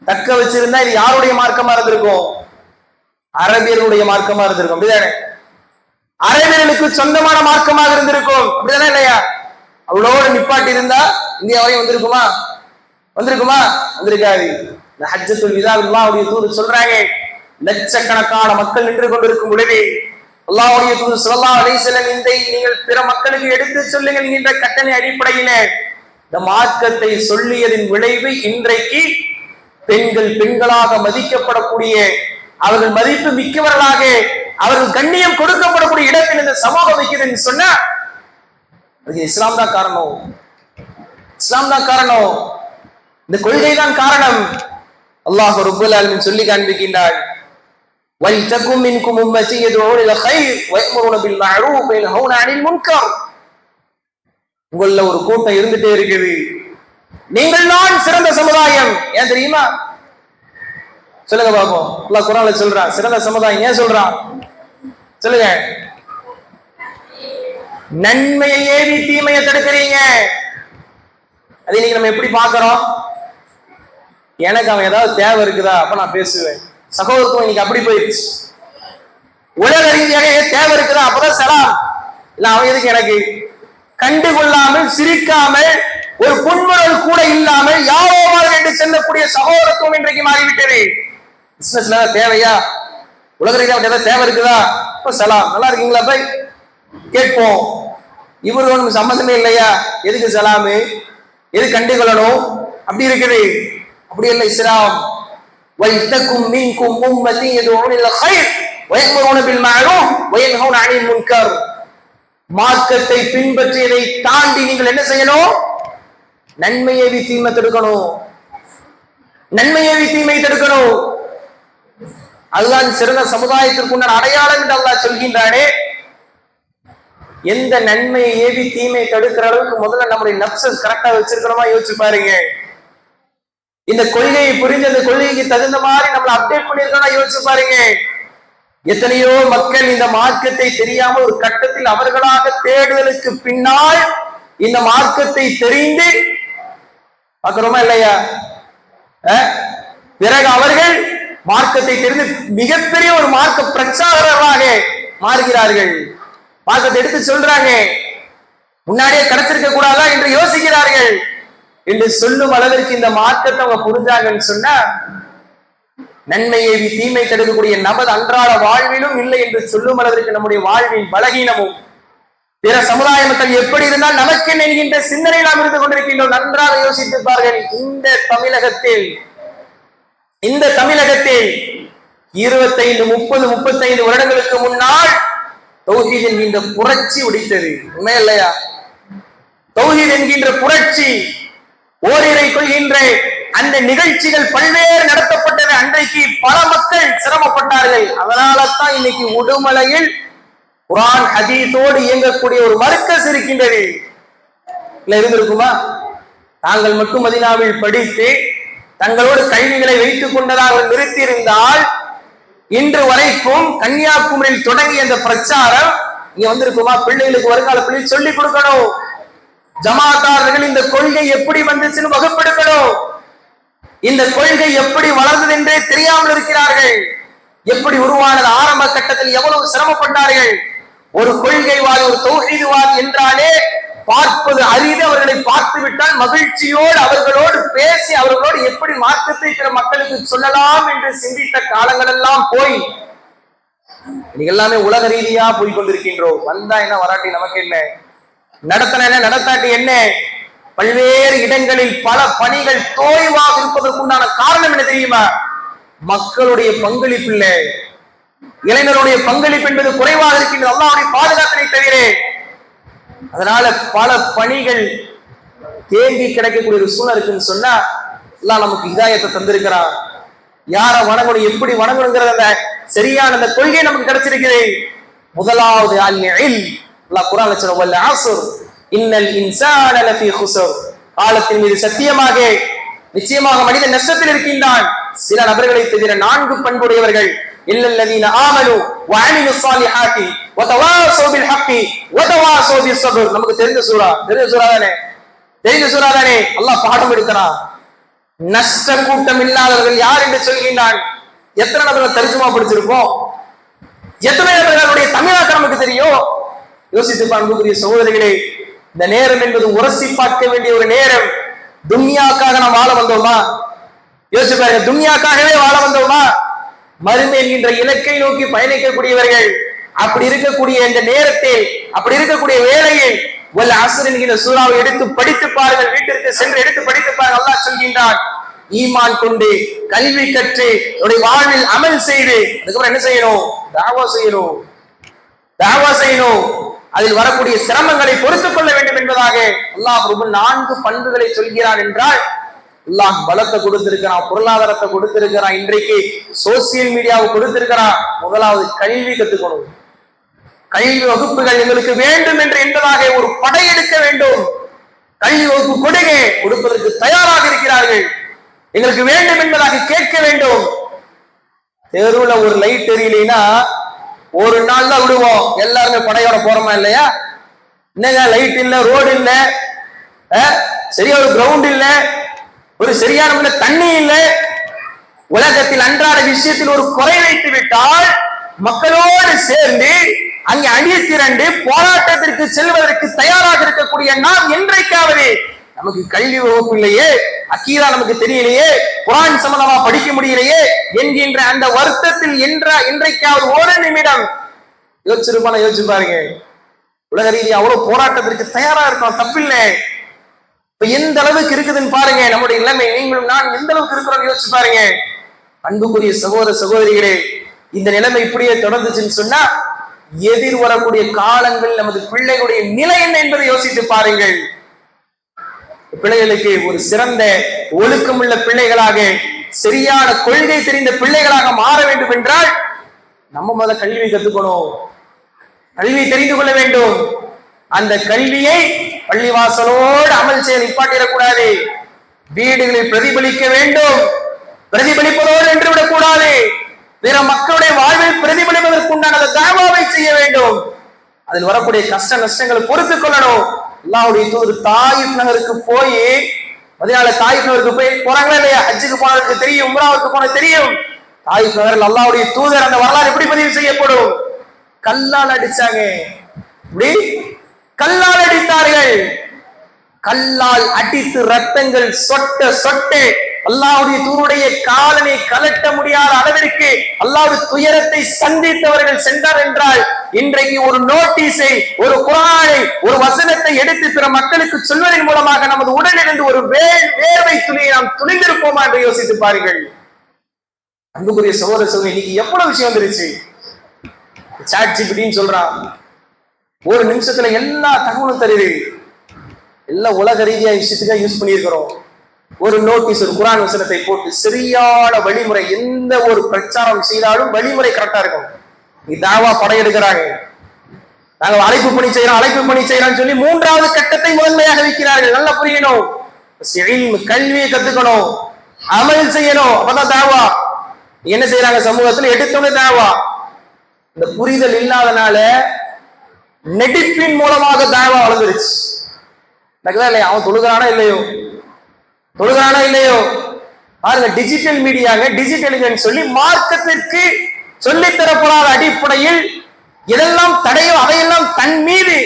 தக்க வச்சிருந்தா இது யாருடைய மார்க்கமா இருந்திருக்கும்? அரபியர்களுடைய மார்க்கமா இருந்திருக்கும், அப்படிதானே? அரபியர்களுக்கு சொந்தமான மார்க்கமாக இருந்திருக்கும், அப்படிதானே இல்லையா? அவ்வளோடு நிப்பாட்டி இருந்தா இந்தியா வரையும் வந்திருக்குமா? வந்திருக்காது. இந்த ஹஜ்ஜத்துல் விதா அல்லாஹ்வுடைய தூதர் சொல்றாங்க, லட்சக்கணக்கான மக்கள் நின்று கொண்டிருக்கும் பொழுது அல்லாஹ்வுடைய தூதர் ஸல்லல்லாஹு அலைஹி வஸல்லம் இதை நீங்கள் பிற மக்களுக்கு எடுத்து சொல்லுங்கள் என்கிற கட்டளை அடிப்படையில இந்த மார்க்கத்தை சொல்லியதின் விளைவு இன்றைக்கு பெண்கள் பெண்களாக மதிக்கப்படக்கூடிய, அவர்கள் மதிப்பு மிக்கவர்களாக, அவர்கள் கண்ணியம் கொடுக்கப்படக்கூடிய இடத்தில் இந்த சமூகம் வைக்குதுன்னு சொன்னா அதுக்கு இஸ்லாம் தான் காரணம். இஸ்லாம் தான் காரணம், இந்த கொள்கை தான் காரணம். அல்லாஹ் ரப்பல் ஆலமீன் சொல்லி காண்பிக்கின்றார், வல்தகும் மின்கும் உம்மத்தி யதுஊன இலல் கைர் வயஅமுருன பில் மஅரூஃப் வயன்ஹவுன அனில் முன்கர். உங்கள ஒரு கூட்டம் இருந்துட்டே இருக்குது, நீங்கள் தான் சிறந்த சமுதாயம். ஏன் தெரியுமா? சொல்லுங்க பாப்போம். அல்லாஹ் குர்ஆன்ல சொல்றான் சிறந்த சமுதாயம். ஏன் சொல்றான் சொல்லுங்க? நன்மையை ஏவி தீமையை தடுக்கிறீங்க. அது இன்னைக்கு நம்ம எப்படி பாக்குறோம்? எனக்கு அவன் ஏதாவது தேவை இருக்குதா அப்ப நான் பேசுவேன். சகோதரத்துவம் இன்னைக்கு அப்படி போயிடுச்சு. உலக ரீதியாக தேவை இருக்குதா அப்பதான் சலாம், இல்ல அவன் எதுக்கு எனக்கு? கண்டுகொள்ளாமல் சிரிக்காமல் ஒரு புன்முறல் கூட இல்லாமல் யாரோவாக என்று செல்லக்கூடிய சகோதரத்துவம் இன்றைக்கு மாறிவிட்டது. பிசினஸ்ல தேவையா? உலக ரீதியாக ஏதாவது தேவை இருக்குதா? இப்ப சலாம், நல்லா இருக்கீங்களா போய் கேட்போம். இவரு ஒண்ணு சம்பந்தமே இல்லையா? எதுக்கு சலாமு? எது கண்டுகொள்ளணும்? அப்படி இருக்குது. அப்படி இல்லை இஸ்லாம். வல்தகும் மின்கும் உம்மத்தி யதுஊன இலல் கைர் வயஅமுருன பில் மஅரூஃப் வயன்ஹவுன அனில் முன்கர். மார்க்கத்தை பின்பற்றியதை தாண்டி நீங்கள் என்ன செய்யணும்? நன்மையை தீமை தடுக்கணும். நன்மையை தீமை தடுக்கணும். அதுதான் சிறந்த சமுதாயத்திற்கு உண்டான அடையாளம் என்று அல்லாஹ் சொல்கின்றானே. எந்த நன்மையை ஏவி தீமை தடுக்கிற அளவுக்கு முதல்ல நம்முடைய நப்ச கரெக்டா வச்சிருக்கிறோமா யோசிச்சு பாருங்க. இந்த கொள்கையை புரிஞ்ச அந்த கொள்கைக்கு தகுந்த மாதிரி நம்மளை அப்டேட் பண்ணிருக்கோம் யோசிச்சு பாருங்க. எத்தனையோ மக்கள் இந்த மார்க்கத்தை தெரியாம ஒரு கட்டத்தில் அவர்களாக தேடுதலுக்கு பின்னால் இந்த மார்க்கத்தை தெரிந்து பார்க்கிறோமா இல்லையா? பிறகு அவர்கள் மார்க்கத்தை தெரிந்து மிகப்பெரிய ஒரு மார்க்க பிரச்சாரராக மாறுகிறார்கள். மார்க்கத்தை எடுத்து சொல்றாங்க, முன்னாடியே கிடைச்சிருக்க கூடாதா என்று யோசிக்கிறார்கள் என்று சொல்லும் அளவிற்கு இந்த மார்க்கத்தை அவங்க புரிஞ்சாங்கன்னு சொன்னா நன்மையை தீமை தடுக்கக்கூடிய நமது அன்றாட வாழ்விலும் இல்லை என்று சொல்லும் அளவிற்கு நம்முடைய வாழ்வின் பலகீனமும் பிற சமுதாய மக்கள் எப்படி இருந்தால் நமக்கு என்கின்ற சிந்தனை நாம் இருந்து கொண்டிருக்கின்றோம். நன்றாக யோசித்திருப்பார்கள். இந்த தமிழகத்தில் 25, 30, 35 வருடங்களுக்கு முன்னால் தௌஹீத் என்கின்ற புரட்சி வெடித்தது. உண்மை இல்லையா? தௌஹீத் என்கின்ற புரட்சி ஓரிரை கொள்கின்ற அந்த நிகழ்ச்சிகள் பல்வேறு நடத்தப்பட்டது. அன்றைக்கு பல மக்கள் சிரமப்பட்டார்கள். அதனால தான் இன்னைக்கு உடுமலையில் குர்ஆன் ஹதீஸோடு இயங்கக்கூடிய ஒரு மர்கஸ் இருக்கின்றது. இல்ல இருந்திருக்குமா? தாங்கள் மட்டும் மதீனாவில் படித்து தங்களோடு கல்விகளை வைத்துக் கொண்டதாக நிறுத்தி இருந்தால் இன்று வரைக்கும் கன்னியாகுமரியில் தொடங்கிய அந்த பிரச்சாரம் இங்க வந்திருக்குமா? பிள்ளைகளுக்கு வருங்கால பிள்ளைகள் சொல்லிக் கொடுக்கணும். ஜமாத்தார்கள் இந்த கொள்கை எப்படி வந்துச்சுன்னு வகுப்பெடுக்கணும். இந்த கொள்கை எப்படி வளர்ந்தது என்றே தெரியாமல் இருக்கிறார்கள். எப்படி உருவானது, ஆரம்ப கட்டத்தில் எவ்வளவு சிரமப்பட்டார்கள். ஒரு கொள்கைவாதி, ஒரு தௌஹீத்வாதி என்றாலே பார்ப்பது அரிது. அவர்களை பார்த்து விட்டால் மகிழ்ச்சியோடு அவர்களோடு பேசி அவர்களோடு எப்படி மார்க்கத்தை பிற மக்களுக்கு சொல்லலாம் என்று சிந்தித்த காலங்கள் எல்லாம் போய் இன்னைக்கு எல்லாமே உலக ரீதியா போய் கொண்டிருக்கின்றோம். வந்தா என்ன, வராட்டி நமக்கு என்ன, நடத்தின என்ன, நடத்தாட்டி என்ன. பல்வேறு இடங்களில் பல பணிகள் தோய்வாக இருப்பதற்குண்டான காரணம் என்ன தெரியுமா? மக்களுடைய பங்களிப்பு இல்லை, இளைஞருடைய பங்களிப்பு என்பது குறைவாக இருக்கின்றது. அல்லாஹ்வுடைய பாதுகாப்பினை தவிர. அதனால பல பணிகள் தேங்கி கிடைக்கக்கூடிய ஒரு சூழல் இருக்குன்னு சொன்னா அல்லாஹ் நமக்கு ஹிதாயத்தை தந்திருக்கிறான். யார வணங்கணும், எப்படி வணங்கணுங்கிறத அந்த சரியான அந்த கொள்கை நமக்கு கிடைச்சிருக்கிறது. முதலாவது அல்-இல்ம். அல்லாஹ் குர்ஆன்ல சொல்றான் வல் அஸ்ர் இன்னல் இன்சான லஃபீ குஸ்ர். காலத்தின் மீது சத்தியமாக நிச்சயமாக மனிதன் நஷ்டத்தில் இருக்கின்றான். சில நபர்களை தவிர 4 பண்புடையவர்கள். இல்லல்லதீன ஆமனு வஅமிலு ஸாலிஹாத்தி வதவாஸௌ பில் ஹக்கி வதவாஸௌ பிஸ் ஸப்ர். நமக்கு தெரிஞ்ச சூரா தானே. அல்லாஹ் பாடம் எடுக்கிறான். நஷ்ட கூட்டம் இல்லாதவர்கள் யார் என்று சொல்கின்றான். எத்தனை நபர்கள் தர்ஜுமா படிச்சிருப்போம்? எத்தனை நபர்களுடைய தமிழாக்கம் நமக்கு தெரியும்? யோசித்து பார்க்கக்கூடிய சகோதரிகளே, இந்த நேரம் என்பது உரசி பார்க்க வேண்டிய ஒரு நேரம். துன்யாக்காக நாம் வாழ வந்தோமா? யோசிச்சு பாருங்க, துன்யாக்காகவே வாழ வந்தோமா? மறுமை என்கின்ற இலக்கை நோக்கி பயணிக்கக்கூடியவர்கள். அப்படி இருக்கக்கூடிய இந்த நேரத்தில், அப்படி இருக்கக்கூடிய வேளையில் வல் அஸ்ர் என்கிற சூறாவை எடுத்து படித்து பாருங்கள். வீட்டிற்கு சென்று எடுத்து படித்து பாருங்கள். அல்லாஹ் சொல்கின்றான், ஈமான் கொண்டு கல்வி கற்று என்னுடைய வாழ்வில் அமல் செய்து அதுக்கப்புறம் என்ன செய்யணும்? தாவா செய்யணும். அதில் வரக்கூடிய சிரமங்களை பொறுத்துக் கொள்ள வேண்டும் என்பதாக அல்லாஹ் 4 பண்புகளை சொல்கிறான். என்றால் அல்லாஹ் பலத்தை கொடுத்திருக்கிறான், பொருளாதாரத்தை கொடுத்திருக்கிறான், இன்றைக்கு சோசியல் மீடியாவை கொடுத்திருக்கிறான். முதலாவது கல்வி கத்துக்கணும். கல்வி வகுப்புகள் எங்களுக்கு வேண்டும் என்று என்பதாக ஒரு படையெடுக்க வேண்டும். கல்வி வகுப்பு கொடுப்பதற்கு தயாராக இருக்கிறார்கள். எங்களுக்கு வேண்டும் என்பதாக கேட்க வேண்டும். தெருவுல ஒரு லைட் எரியலைன்னா ஒரு நாள் தான் விடுவோம். எல்லாருமே படையோட போறோமா இல்லையா? என்னங்க லைட் இல்ல, ரோடு இல்ல, சரியா ஒரு கிரவுண்ட் இல்ல, ஒரு சரியான தண்ணி இல்ல. உலகத்தில் அன்றாட விஷயத்தில் ஒரு குறை வைத்து விட்டால் மக்களோடு சேர்ந்து அங்கே அணி திரண்டு போராட்டத்திற்கு செல்வதற்கு தயாராக இருக்கக்கூடிய நாம் என்றைக்காவது நமக்கு கல்வி வகுப்பு இல்லையே, அக்கீதா நமக்கு தெரியலையே, குர்ஆன் சம்பந்தமா படிக்க முடியலையே என்கின்ற அந்த வருத்தத்தில் என்றைக்காவது ஒரு நிமிடம் யோசிச்சு பாருங்க. உலக ரீதியா அவ்வளவு போராட்டத்திற்கு தயாரா இருக்கோம், தப்பில்லை. இப்ப எந்த அளவுக்கு இருக்குதுன்னு பாருங்க நம்முடைய நிலைமை. நீங்களும் நான் எந்த அளவுக்கு இருக்கிறோம் யோசிச்சு பாருங்க. அன்புக்குரிய சகோதர சகோதரிகளே, இந்த நிலைமை இப்படியே தொடர்ந்துச்சுன்னு சொன்னா எதிர் வரக்கூடிய காலங்கள் நமது பிள்ளைகளுடைய நிலை என்ன என்பதை யோசித்து பாருங்கள். பிள்ளைகளுக்கு ஒரு சிறந்த ஒழுக்கமுள்ள பிள்ளைகளாக, சரியான கொள்கை தெரிந்த பிள்ளைகளாக மாற வேண்டும் என்றால் நம்ம முதல்ல கல்வி கத்துக்கணும், கல்வி தெரிந்து கொள்ள வேண்டும். அந்த கல்வியை பள்ளிவாசலோடு அமல் செய்ய நிப்பாட்டிடக்கூடாது. வீடுகளில் பிரதிபலிக்க வேண்டும். பிரதிபலிப்பதோடு என்று விடக்கூடாது. பிற மக்களுடைய வாழ்வில் பிரதிபலிப்பதற்குண்டான தாவாவை செய்ய வேண்டும். அதில் வரக்கூடிய கஷ்ட நஷ்டங்களை பொறுத்துக் கொள்ளணும். அல்லாஹ்வுடைய தூதர் தாயிஃப் நகருக்கு போய் தாயிஃப் நகருக்கு போறாங்களா இல்லையா? ஹஜ்ஜுக்கு போனதுக்கு தெரியும், உம்ராவுக்கு போனது தெரியும். தாயிஃப் நகரில் அல்லாஹ்வுடைய தூதர் அந்த வரலாறு எப்படி பதிவு செய்யப்படும்? கல்லால் அடிச்சாங்க. இப்படி கல்லால் அடித்தார்கள். கல்லால் அடித்து ரத்தங்கள் சொட்ட அல்லாஹ்வுடைய தூதருடைய காலனை கலட்ட முடியாத அளவிற்கு அல்லாஹ்வுடைய துயரத்தை சந்தித்தவர்கள் சென்றார் என்றால் இன்றைக்கு ஒரு நோட்டீஸை, ஒரு குர்ஆனை, ஒரு வசனத்தை எடுத்து பிற மக்களுக்கு சொல்வதன் மூலமாக நமது உடலிலிருந்து ஒரு வேர்வை துளியை நாம் துணிந்திருப்போமா என்று யோசித்து பாருங்கள். அன்புக்குரிய சகோதர சகோதரி, இன்னைக்கு எவ்வளவு விஷயம் வந்துருச்சு. சாட் ஜிபிடின்னு சொல்றான், ஒரு நிமிஷத்துல எல்லா தகவலும் தருது. எல்லாம் உலக ரீதியா விஷயத்துக்காக யூஸ் பண்ணியிருக்கிறோம். ஒரு நோட்டீஸ், ஒரு குர்ஆன் வசனத்தை போட்டு சரியான வழிமுறை, எந்த ஒரு பிரச்சாரம் செய்தாலும் வழிமுறை கரெக்டா இருக்கும். நீ தாவா படையெடுக்கிறாங்க, நாங்கள் அழைப்பு பணி செய்யறோம் சொல்லி மூன்றாவது கட்டத்தை முதன்மையாக வைக்கிறார்கள். நல்லா புரியணும், கல்வியை கத்துக்கணும், அமல் செய்யணும், அப்பதான் தாவா. என்ன செய்யறாங்க சமூகத்தில்? எடுத்தோடனே தாவா. இந்த புரிதல் இல்லாதனால நடிப்பின் மூலமாக தாவா வளர்ந்துருச்சு. இல்லையா? அவன் தொழுகிறானா இல்லையோ பாருங்க, டிஜிட்டல் மீடியாங்க, டிஜிட்டல் சொல்லி மார்க்கத்திற்கு சொல்லித்தரப்படாத அடிப்படையில் எதெல்லாம் தடையோ அதையெல்லாம் தன் மீது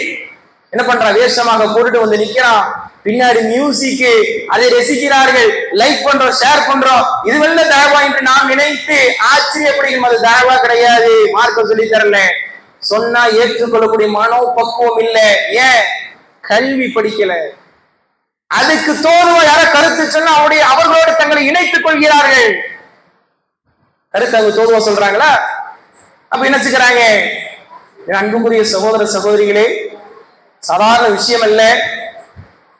என்ன பண்றான், வேஷமாக போட்டுட்டு வந்து நிக்கிறான். பின்னாடி மியூசிக்கு, அதை ரசிக்கிறார்கள், லைக் பண்றோம், ஷேர் பண்றோம். இது வெள்ள தாவா என்று நாம் நினைத்து ஆச்சரியப்படுகிறோம். அது தாவா கிடையாது, மார்க்கம் சொல்லி தரல. சொன்னா ஏற்றுக்கொள்ளக்கூடிய மனோ பக்குவம் இல்லை. ஏன்? கல்வி படிக்கல. அதுக்கு தோதுவா யார கருத்து சொன்னா அவர்களோடு தங்களை இணைத்துக் கொள்கிறார்கள். கருத்து அவங்க தோதுவா சொல்றாங்களா? அப்ப நினைச்சுக்கிறாங்க. அன்புக்குரிய சகோதர சகோதரிகளே, சாதாரண விஷயம் அல்ல.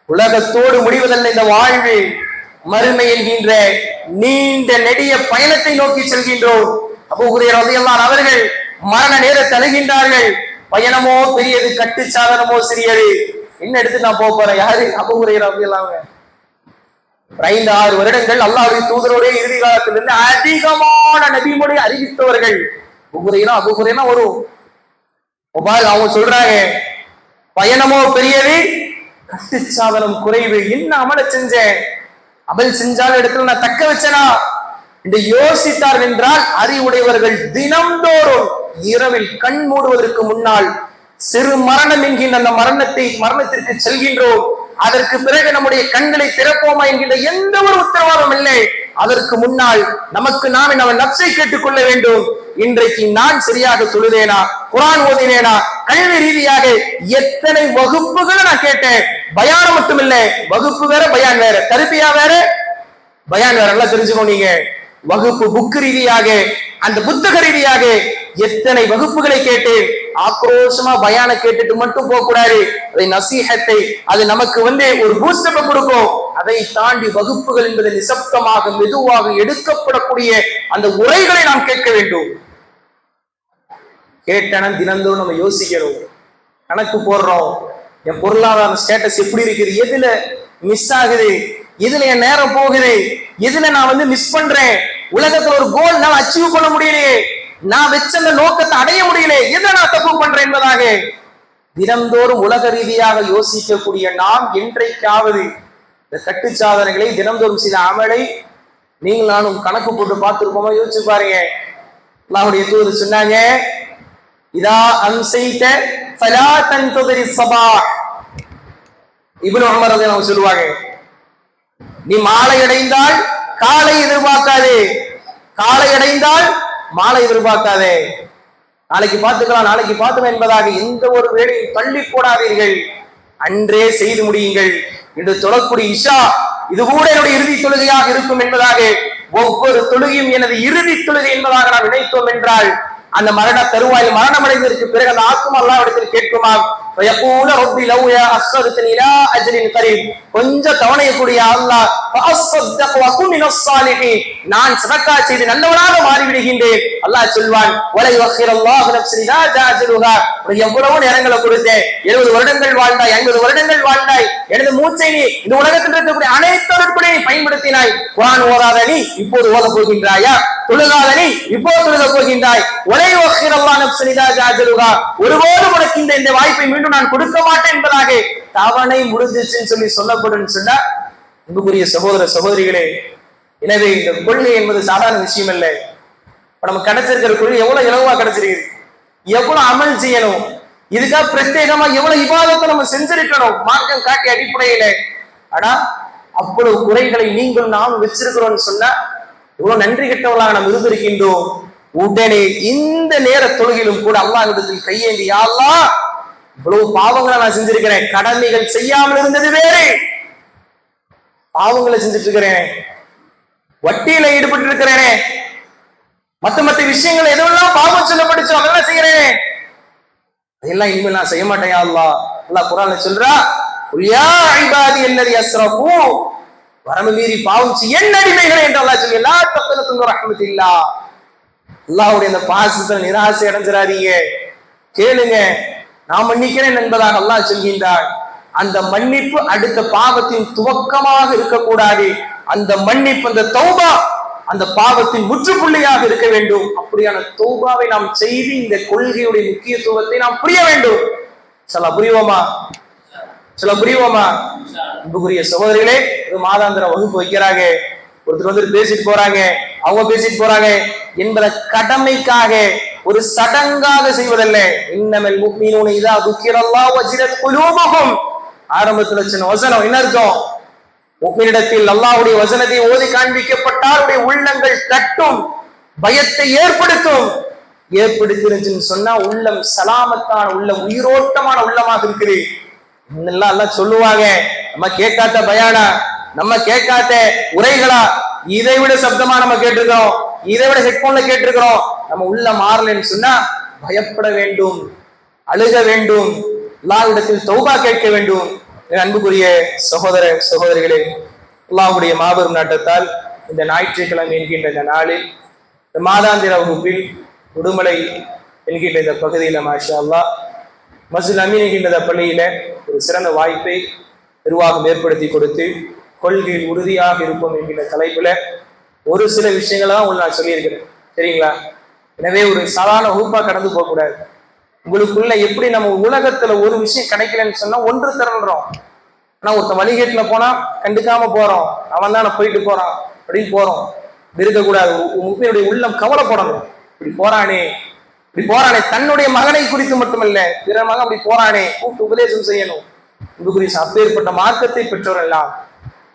உலகத்தோடு முடிவதல்ல இந்த வாழ்வு. மறுமை என்கின்ற நீண்ட நெடிய பயணத்தை நோக்கி செல்கின்றோம். அபூ ஹுரைரா ரலியல்லாஹு அன்ஹு அவர்கள் மரண நேரத்தை அழுகின்றார்கள். பயணமோ பெரியது, கட்டு சாதனமோ சிறியது. என்ன எடுத்து நான் போறேன்? யாரு? அபூ ஹுரைரா ரலியல்லாஹு அன்ஹு. 5-6 வருடங்கள் அல்லாஹ்வுடைய தூதரோட இறுதி காலத்திலிருந்து அதிகமான நபிமொழி அறிவித்தவர்கள் அபூ ஹுரைரா வரும். அவங்க சொல்றாங்க, பயணமோ பெரியது, கட்டு சாதனம் குறைவு. என்ன அமல செஞ்சேன்? அமல் செஞ்சாலும் இடத்துல நான் தக்க வச்சனா என்று யோசித்தார்கள் என்றால், அறிவுடையவர்கள் தினம்தோறும் இரவில் கண் மூடுவதற்கு முன்னால் சிறு மரணம் என்கின்ற அந்த மரணத்திற்கு செல்கின்றோம். அதற்கு பிறகு நம்முடைய கண்களை திறப்போமா என்கின்ற எந்த ஒரு உத்தரவாதம் இல்லை. அதற்கு முன்னால் நமக்கு நாம் நம்ம நப்சை கேட்டுக்கொள்ள வேண்டும். இன்றைக்கு நான் சரியாக தொழுதேனா, குர்ஆன் ஓதினேனா, கல்வி ரீதியாக எத்தனை வகுப்புகளை நான் கேட்டேன். பயானம் மட்டும் இல்லை, வகுப்பு வேற பயான் வேற, தர்பியா வேற பயான் வேற. எல்லாம் தெரிஞ்சுக்கோ. நீங்க வகுப்பு புக்கு ரீதியாக, அந்த புத்தக ரீதியாக எத்தனை வகுப்புகளை கேட்டேன். ஆக்ரோஷமா பயான கேட்டுட்டு மட்டும் போக கூடாது. அதை நசீஹத்தை, அது நமக்கு ஒரு பூஸ்டப்ப கொடுக்கும். அதை தாண்டி வகுப்புகள் என்பது நிசப்தமாக மெதுவாக எடுக்கப்படக்கூடிய அந்த உரைகளை நாம் கேட்க வேண்டும். கேட்டன தினந்தோறும் நம்ம யோசிக்கிறோம், கணக்கு போடுறோம். என் பொருளாதார ஸ்டேட்டஸ் எப்படி இருக்குது, எதுல மிஸ் ஆகுது, எதுல என் நேரம் போகுது, எதுல நான் மிஸ் பண்றேன், உலகத்துல ஒரு கோல் நான் அச்சீவ் பண்ண முடியலையே, நான் வச்ச அந்த நோக்கத்தை அடைய முடியல, எதை நான் தப்பு பண்றேன் என்பதாக தினந்தோறும் உலக ரீதியாக யோசிக்கக்கூடிய நாம் என்றைக்காவது இந்த கட்டு சாதனைகளை தினந்தோறும் சில அமலை நீங்கள் நானும் கணக்கு போட்டு பார்த்திருப்போமா? யோசிச்சு பாருங்க. அல்லாஹ்வுடைய தூதர் சொன்னாங்க, இதா அம்சைத ஃபலா தன்ததிரி ஸபாஹ். இப்னு உமர் ரலியல்லாஹு சொல்லுவாங்க, நீ மாலை அடைந்தால் காலை எதிர்பார்க்காதே, காலை அடைந்தால் மாலை எதிர்பார்க்காதே, நாளைக்கு பார்த்துக்கலாம் என்பதாக எந்த ஒரு வேலையும் தள்ளி போடாதீர்கள், அன்றே செய்து முடியுங்கள். என்று தொழக்கூடிய இஷா இது கூட என்னுடைய இறுதி தொழுகையாக இருக்கும் என்பதாக, ஒவ்வொரு தொழுகையும் எனது இறுதி தொழுகை என்பதாக நாம் நினைத்தோம் என்றால், அந்த மரண தருவாயில் மரணம் அடைந்ததற்கு பிறகு அந்த ஆத்மா அல்லாஹ்விடத்தில் கேட்குமாம், கொஞ்சம் தவணையக்கூடிய அல்லாஹ், நான் சதக்கா செய்து நல்லவனாக மாறிவிடுகின்றேன். அல்லாஹ் சொல்வான், எவ்வளவு நேரங்களை கொடுத்தேன், 70 வருடங்கள் வாழ்ந்தாய், 50 வருடங்கள் வாழ்ந்தாய், எனது மூச்சை நீ இந்த உலகத்தில் இருக்கக்கூடிய அனைத்து பயன்படுத்தினாய். குர்ஆன் ஓதாத நீ இப்போது ஓத போகின்றாயா? தொழுகாத நீ இப்போது தொழுக போகின்றாய். ஒருபோது உனக்கு இந்த வாய்ப்பை மீண்டும் நான் கொடுக்க மாட்டேன் என்பதாக தவணை முடிஞ்சிச்சுன்னு சொல்லி சொல்லப்படும் சொன்னா, அன்புக்குரிய சகோதர சகோதரிகளே, எனவே இந்த கொள்கை என்பது சாதாரண விஷயம் இல்லை. இப்ப நமக்கு கிடைச்சிருக்கிற கொள்கை எவ்வளவு இலவா கிடைச்சிருக்கு, எவ்வளவு அமல் செய்யணும், இதுக்காக பிரத்யேகமா எவ்வளவு இபாதத்தை நம்ம செஞ்சிருக்கணும் மார்க்கம் காட்டிய அடிப்படையில. ஆனா அவ்வளவு குறைகளை நீங்கள் நாம் வச்சிருக்கிறோம்னு சொன்னா எவ்வளவு நன்றி கெட்டவர்களாக நாம் இருந்திருக்கின்றோம். உடனே இந்த நேர தொழுகையிலும் கூட அல்லாஹ்விடத்தில் கையேந்தி, யா அல்லாஹ், இவ்வளவு பாவங்களை நான் செஞ்சிருக்கிறேன், கடமைகள் செய்யாமல் இருந்தது வேறு, பாவங்களை செஞ்சுட்டு இருக்கிறேன், வட்டியில ஈடுபட்டு இருக்கிறேனே, மத்த விஷயங்கள் எதுவெல்லாம் பாவம் சொல்லப்பட்டுச்சோ அதெல்லாம் செய்யறேன், அதெல்லாம் இனிமேல் நான் செய்ய மாட்டேன் யா அல்லாஹ். அல்லாஹ் குர்ஆன்ல சொல்றா, யா இபாதி அல்லதி அஸ்ரஃபு, வரம்பு மீறி பாவிச்சு என் அடிமைகளை என்று அல்லாஹ் சொல்லி எல்லா தப்பனத்துக்கும் ரஹ்மத்தில்லா. அல்லாஹ்வுடைய அந்த பாசத்தை நிராசை அடைஞ்சிடாதீங்க. கேளுங்க, நான் மன்னிக்கிறேன் என்பதாக அல்லாஹ் சொல்கின்றார். அந்த மன்னிப்பு அடுத்த பாவத்தின் துவக்கமாக இருக்கக்கூடாது. அந்த மன்னிப்பு, அந்த தௌபா அந்த பாவத்தின் முற்றுப்புள்ளியாக இருக்க வேண்டும். அப்படியான தௌபாவை நாம் செய்து இந்த கொள்கையுடைய முக்கியத்துவத்தை நாம் புரிய வேண்டும். சில புரிவோமா? அன்புக்குரிய சகோதரிகளே, மாதாந்திர வகுப்பு வைக்கிறாங்க, ஒருத்தர் வந்து பேசிட்டு போறாங்க, அவங்க பேசிட்டு போறாங்க என்பத கடமைக்காக ஒரு சடங்காக செய்வதல்ல. இன்னமல் முஃமினூன இதா துக்கிரல்லாஹு வஜிலத் குலூபுஹும். ஆரம்பத்துல சின்ன வசனம் என்ன அர்த்தம்? முஃமினிடத்தில் அல்லாஹ்வுடைய வசனத்தை ஓதி காண்பிக்கப்பட்டால் உள்ளங்கள் தட்டும், பயத்தை ஏற்படுத்திருச்சுன்னு சொன்னா உள்ளம் சலாமத்தான உள்ளம், உயிரோட்டமான உள்ளமாக இருக்குது. எல்லாம் சொல்லுவாங்க, நம்ம கேட்காத பயானா, நம்ம கேட்காத உரைகளா, இதை விட சப்தமா நம்ம கேட்டிருக்கிறோம், இதை விட ஹெட்போன்ல கேட்டிருக்கிறோம். நம்ம உள்ள மாறலன்னு சொன்னா பயப்பட வேண்டும், அழுக வேண்டும், அல்லாஹ்விடத்தில் தௌபா கேட்க வேண்டும். அன்புக்குரிய சகோதர சகோதரிகளே, அல்லாஹ்வுடைய மாபெரும் நாட்டத்தால் இந்த ஞாயிற்றுக்கிழமை என்கின்ற இந்த நாளில் இந்த மாதாந்திர வகுப்பில் உடுமலை என்கின்ற இந்த பகுதியில மாஷா அல்லாஹ் மஸ்ஜித் அமீன் என்கின்ற பள்ளியில ஒரு சிறந்த வாய்ப்பை நிர்வாகம் ஏற்படுத்தி கொடுத்து கொள்கையில் உறுதியாக இருப்போம் என்கின்ற தலைப்புல ஒரு சில விஷயங்களை தான் உங்களுக்கு நான் சொல்லியிருக்கிறேன், சரிங்களா? எனவே ஒரு சாதாரண வகுப்பா கடந்து போகக்கூடாது. உங்களுக்குள்ள எப்படி நம்ம உலகத்துல ஒரு விஷயம் கிடைக்கலன்னு சொன்னா ஒன்று திரள்றோம். ஆனா ஒருத்தன் வழிகேட்டுல போனா கண்டுக்காம போறோம், அவன் தான் போயிட்டு போறான் அப்படின்னு போறோம். இருக்கக்கூடாது. உங்களுடைய உள்ளம் கவலைப்படணும். இப்படி போறானே தன்னுடைய மகனை குறித்து மட்டுமல்ல, பிற மகன் அப்படி போறானே கூப்பிட்டு உபதேசம் செய்யணும். அப்பேற்பட்ட மார்க்கத்தை பெற்றோர் எல்லாம்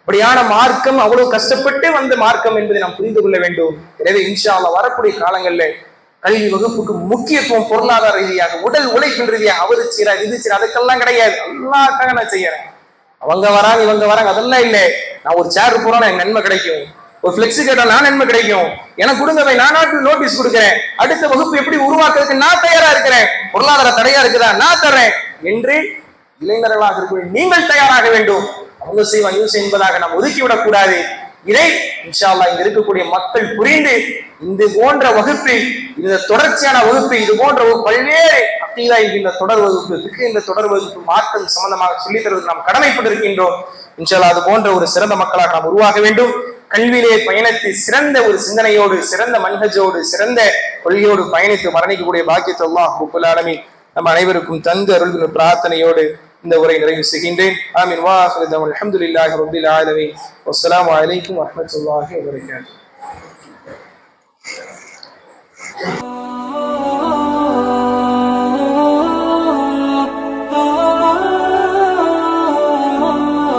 அப்படியான மார்க்கம் அவ்வளவு கஷ்டப்பட்டு வந்த மார்க்கம் என்பதை நாம் புரிந்து கொள்ள வேண்டும். எனவே இன்ஷா அல்லாஹ் வரக்கூடிய காலங்கள்ல கல்வி வகுப்புக்கு முக்கியத்துவம் பொருளாதார ரீதியாக, உடல் உழைப்பின் ரீதியாக, அவரு சீரா இது சீரா அதுக்கெல்லாம் கிடையாது. எல்லாருக்காக நான் செய்யறேன். அவங்க வராங்க இவங்க வராங்க அதெல்லாம் இல்லை. நான் ஒரு சேர் போறேன், எனக்கு நன்மை கிடைக்கும். ஒரு பிளெக்ஸி கேட்டா நான் நன்மை கிடைக்கும். எனக்கு கொடுங்க, நான் நோட்டீஸ் கொடுக்கிறேன். அடுத்த வகுப்பு எப்படி உருவாக்குறதுக்கு நான் தயாரா இருக்கிறேன். பொருளாதார தடையா இருக்குதா, நான் தர்றேன் என்று இளைஞர்களாக இருக்க நீங்கள் தயாராக வேண்டும். அவங்க செய்வாங்க யூஸ் என்பதாக நாம் ஒதுக்கிவிடக் கூடாது. இதை இன்ஷா அல்லாஹ் இங்க இருக்கக்கூடிய மக்கள் புரிந்து இந்த போன்ற வகுப்பு, இந்த தொடர்ச்சியான வகுப்பு, இது போன்ற பல்வேறு அக்கீதா இந்த தொடர் வகுப்பு, இந்த தொடர் வகுப்பு மார்க்கம் சம்பந்தமாக சொல்லித் தருவதற்கு நாம் கடமைப்பட்டிருக்கின்றோம். இன்ஷா அல்லாஹ் அது போன்ற ஒரு சிறந்த மக்களாக நாம் உருவாக வேண்டும். கல்வியிலே பயணித்து சிறந்த ஒரு சிந்தனையோடு, சிறந்த மன்ஹஜோடு, சிறந்த கொள்கையோடு பயணித்து மரணிக்கக்கூடிய பாக்கியத்தை அல்லாஹ் ரப்பல் ஆலமீன் நம் அனைவருக்கும் தந்து அருள்கிற பிரார்த்தனையோடு இந்த உரை நிறைவு செய்கின்றேன். ஆமீன். வா ஆகிரு தஅவானா அல்ஹம்துலில்லாஹி ரப்பில் ஆலமீன். வஸ்ஸலாமு அலைக்கும் வரஹ்மத்துல்லாஹி வபரகாத்துஹு.